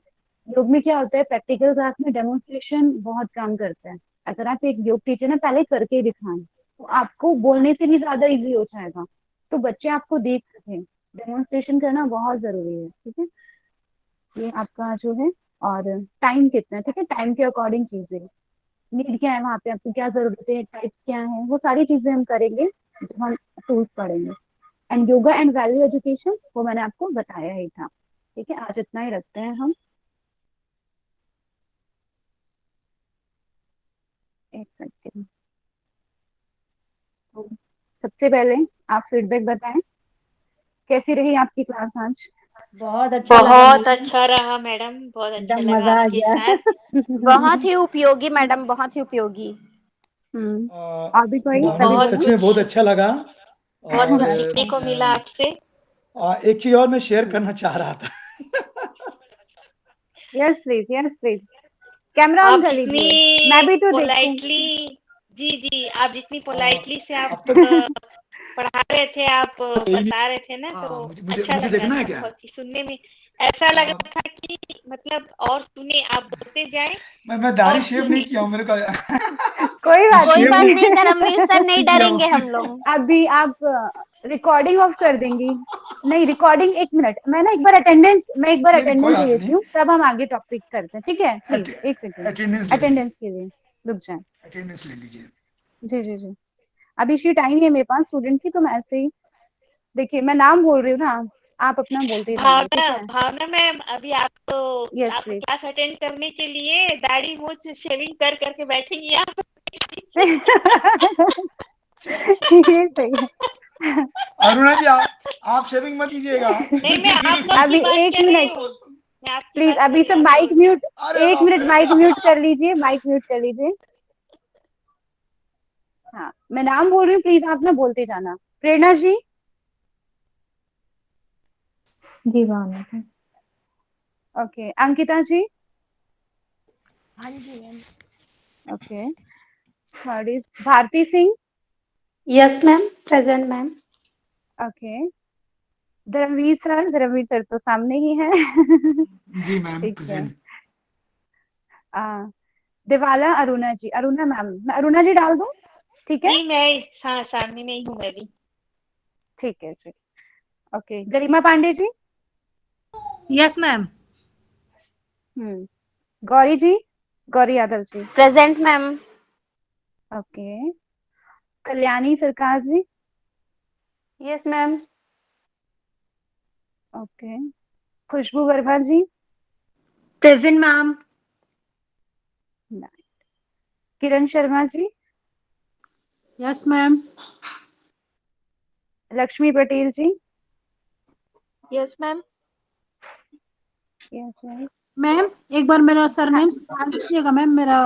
योग में क्या होता है प्रैक्टिकल क्लास में डेमोन्स्ट्रेशन बहुत काम करता है। अगर आप एक योग टीचर ना पहले करके दिखाएं तो आपको बोलने से भी ज्यादा इजी हो जाएगा, तो बच्चे आपको देख सकें। डेमोन्स्ट्रेशन करना बहुत जरूरी है। ठीक है, ये आपका जो है, और टाइम कितना है, ठीक है, टाइम के अकॉर्डिंग चीजें, नीड क्या है वहाँ पे, आपको क्या जरूरत है, टाइप क्या है, वो सारी चीजें हम करेंगे जब हम टूल्स पढ़ेंगे। And yoga and value education वो मैंने आपको बताया ही था। ठीक है, आज इतना ही रखते हैं हम। एक सेकेंड। सबसे पहले आप फीडबैक बताएं, कैसी रही आपकी क्लास आज? बहुत अच्छा लगा बहुत मैडम, अच्छा रहा मैडम, बहुत अच्छा एकदम लगा मजा आ आपके गया। साथ। बहुत ही उपयोगी मैडम, बहुत ही उपयोगी। और भी कोई, भावना सभी जी बहुत सच बोलो। में बहुत अच्छा लगा। बहुत और कुछ सीखने को मिला आपसे। एक चीज और मैं शेयर करना चाह रहा था। Yes please, yes please, camera on आप कर लीजिए, मैं जितनी भी तो देखूं। पोलाइटली, जी जी, आप जितनी पोलाइटली से आप अब तक पढ़ा रहे थे, आप सही नहीं। बता रहे थे ना, तो मुझे मुझे अच्छा मुझे लग रहा देखना है था क्या? बहुत ही सुनने में। ऐसा लग रहा था कि मतलब और सुने, आप बोलते जाए मैं दाढ़ी और शेव नहीं सुने। किया हूँ, मेरे को कोई बात कोई शेव बात नहीं नहीं धर्मवीर सर, नहीं किया हूँ। डरेंगे हम लोग। अभी आप रिकॉर्डिंग ऑफ कर देंगी? नहीं, रिकॉर्डिंग, एक मिनट, मैं एक बार नहीं कोई अटेंडेंस ले बात लेती नहीं। हूँ, तब हम आगे टॉपिक करते हैं, ठीक है? प्लीज एक सेकेंड, अटेंडेंस अटेंडेंस के लिए रुक जाए। अटेंडेंस ले लीजिए। जी जी जी, अभी शीट आई नहीं है मेरे पास स्टूडेंट्स की, तो मैं ऐसे ही, देखिए मैं नाम बोल रही हूँ ना, आप अपना बोलते ही जाना, ठीक भावना है? भावना मैम, अभी आप तो यस आप प्लीज। क्लास अटेंड करने के लिए दाढ़ी मूछ शेविंग कर करके बैठेंगी आप। ये सही है। अरुणा जी आप शेविंग मत कीजिएगा। नहीं, मैं आप लोग की अभी बात एक कर रही मिनट हूँ, मैं आपकी प्लीज, बात कर अभी रही सब हूँ आप माइक लोग। म्यूट, अरे एक बाप मिनट रे। माइक म्यूट कर लीजिए, माइक म्यूट कर लीजिए। हाँ, मैं नाम बोल रही हूँ, प्लीज आप ना बोलते जाना। प्रेरणा जी। जी भावना जी। ओके, अंकिता जी। हाँ जी ma'am. Okay, third is Bharti Singh. Yes ma'am, present ma'am. Okay, Dharamvir sir तो सामने ही है। जी मैम ठीक है। प्रेजेंट। दिवाला अरुणा जी, अरुणा मैम, मैं अरुणा जी डाल दूं? ठीक है, जी मैं सामने में ही हूँ मैं भी। ठीक है जी। Okay, Garima Pandey ji. Yes ma'am. Gauri ji, Gauri Yadav ji. Present ma'am. Okay, Kalyani Sarkar ji. Yes ma'am. Okay, Khushboo Verma ji. Present ma'am. Kiran Sharma ji. Yes ma'am. Lakshmi Patel ji. Yes ma'am. Yes yes. Ma'am एक बार मेरा सरनेम हाँ, बता दीजिएगा मैम। मेरा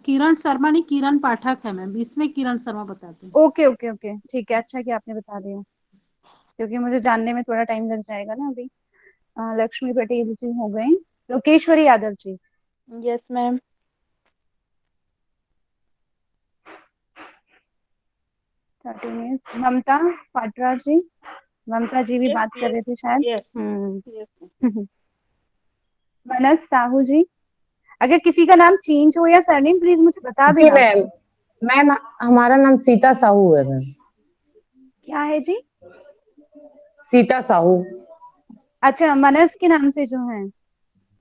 किरण शर्मा नहीं, किरण पाठक है मैम, इसमें किरण शर्मा बताते हैं। ओके ओके ओके, ठीक है, अच्छा कि आपने बता दिया, क्योंकि मुझे जानने में थोड़ा टाइम लग जाएगा ना अभी। लक्ष्मी पटेल जी हो गई। लोकेश्वरी यादव जी। Yes ma'am. ममता पाटरा जी। ममता जी भी यस बात कर यस रहे थे शायद। Yes yes. मनस साहू जी। अगर किसी का नाम चेंज हो या सरनेम, प्लीज मुझे बता जी देना। मैम। मैम हमारा नाम सीता साहू है मैम। क्या है जी? सीता साहू। अच्छा, मनस के नाम से जो है।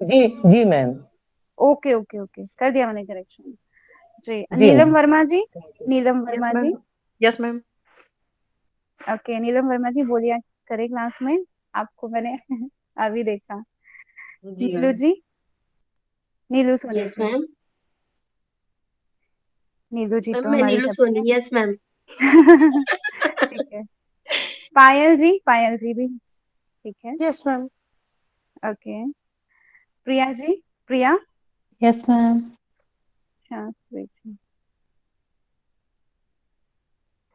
जी जी मैम। ओके ओके ओके, कर दिया मैंने करेक्शन। जी, जी Neelam ma'am. Verma ji. Neelam yes Verma ma'am. जी। Yes ma'am. Okay, Neelam Verma ji बोलिए, करे क्लास में, आपको मैंने अभी देखा। जी नीलू मैम। जी। नीलू सोनी यस जी। मैम। नीलू जी मैम तो मैं हमारी नीलू सबसे सोनी। Yes ma'am. ठीक है। पायल जी, पायल जी भी ठीक है। Yes ma'am. Okay, Priya ji. Priya. Yes ma'am. Shastri ji.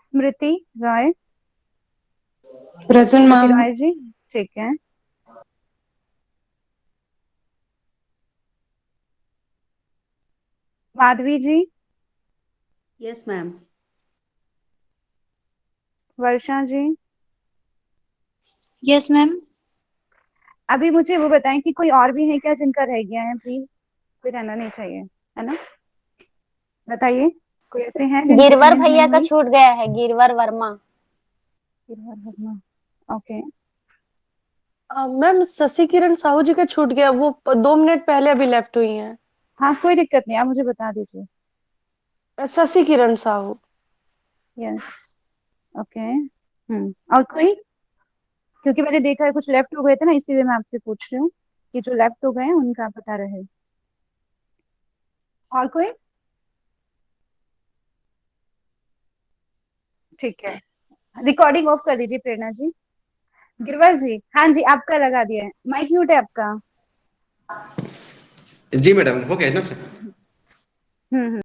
Smriti Roy. Present Smriti ma'am. Roy ji, ठीक है। Madhavi ji. Yes ma'am. Varsha ji. Yes ma'am. अभी मुझे वो बताएं कि कोई और भी है क्या जिनका रह गया है, प्लीज, कोई रहना नहीं चाहिए, है ना? बताइए, कोई ऐसे हैं जिनकी गिरवर अटेंडेंस नहीं भैया का हुई? छूट गया है, गिरवर वर्मा। ओके। मैम शशि किरण साहू जी का छूट गया, वो 2 मिनट पहले अभी लेफ्ट हुई हैं। हाँ, कोई दिक्कत नहीं, आप मुझे बता दीजिए। शशि किरण साहू। यस। ओके। और कोई? क्योंकि मैंने देखा है कुछ लेफ्ट हो गए थे ना, इसीलिए मैं आपसे पूछ रही हूँ कि जो लेफ्ट हो गए हैं उनका पता रहे। और कोई? ठीक है। रिकॉर्डिंग ऑफ कर दीजिए प्रेरणा जी। गिरवर जी, हाँ जी आपका लगा दिया है, माइक म्यूट है आपका। जी मैडम, हो गया ना सर?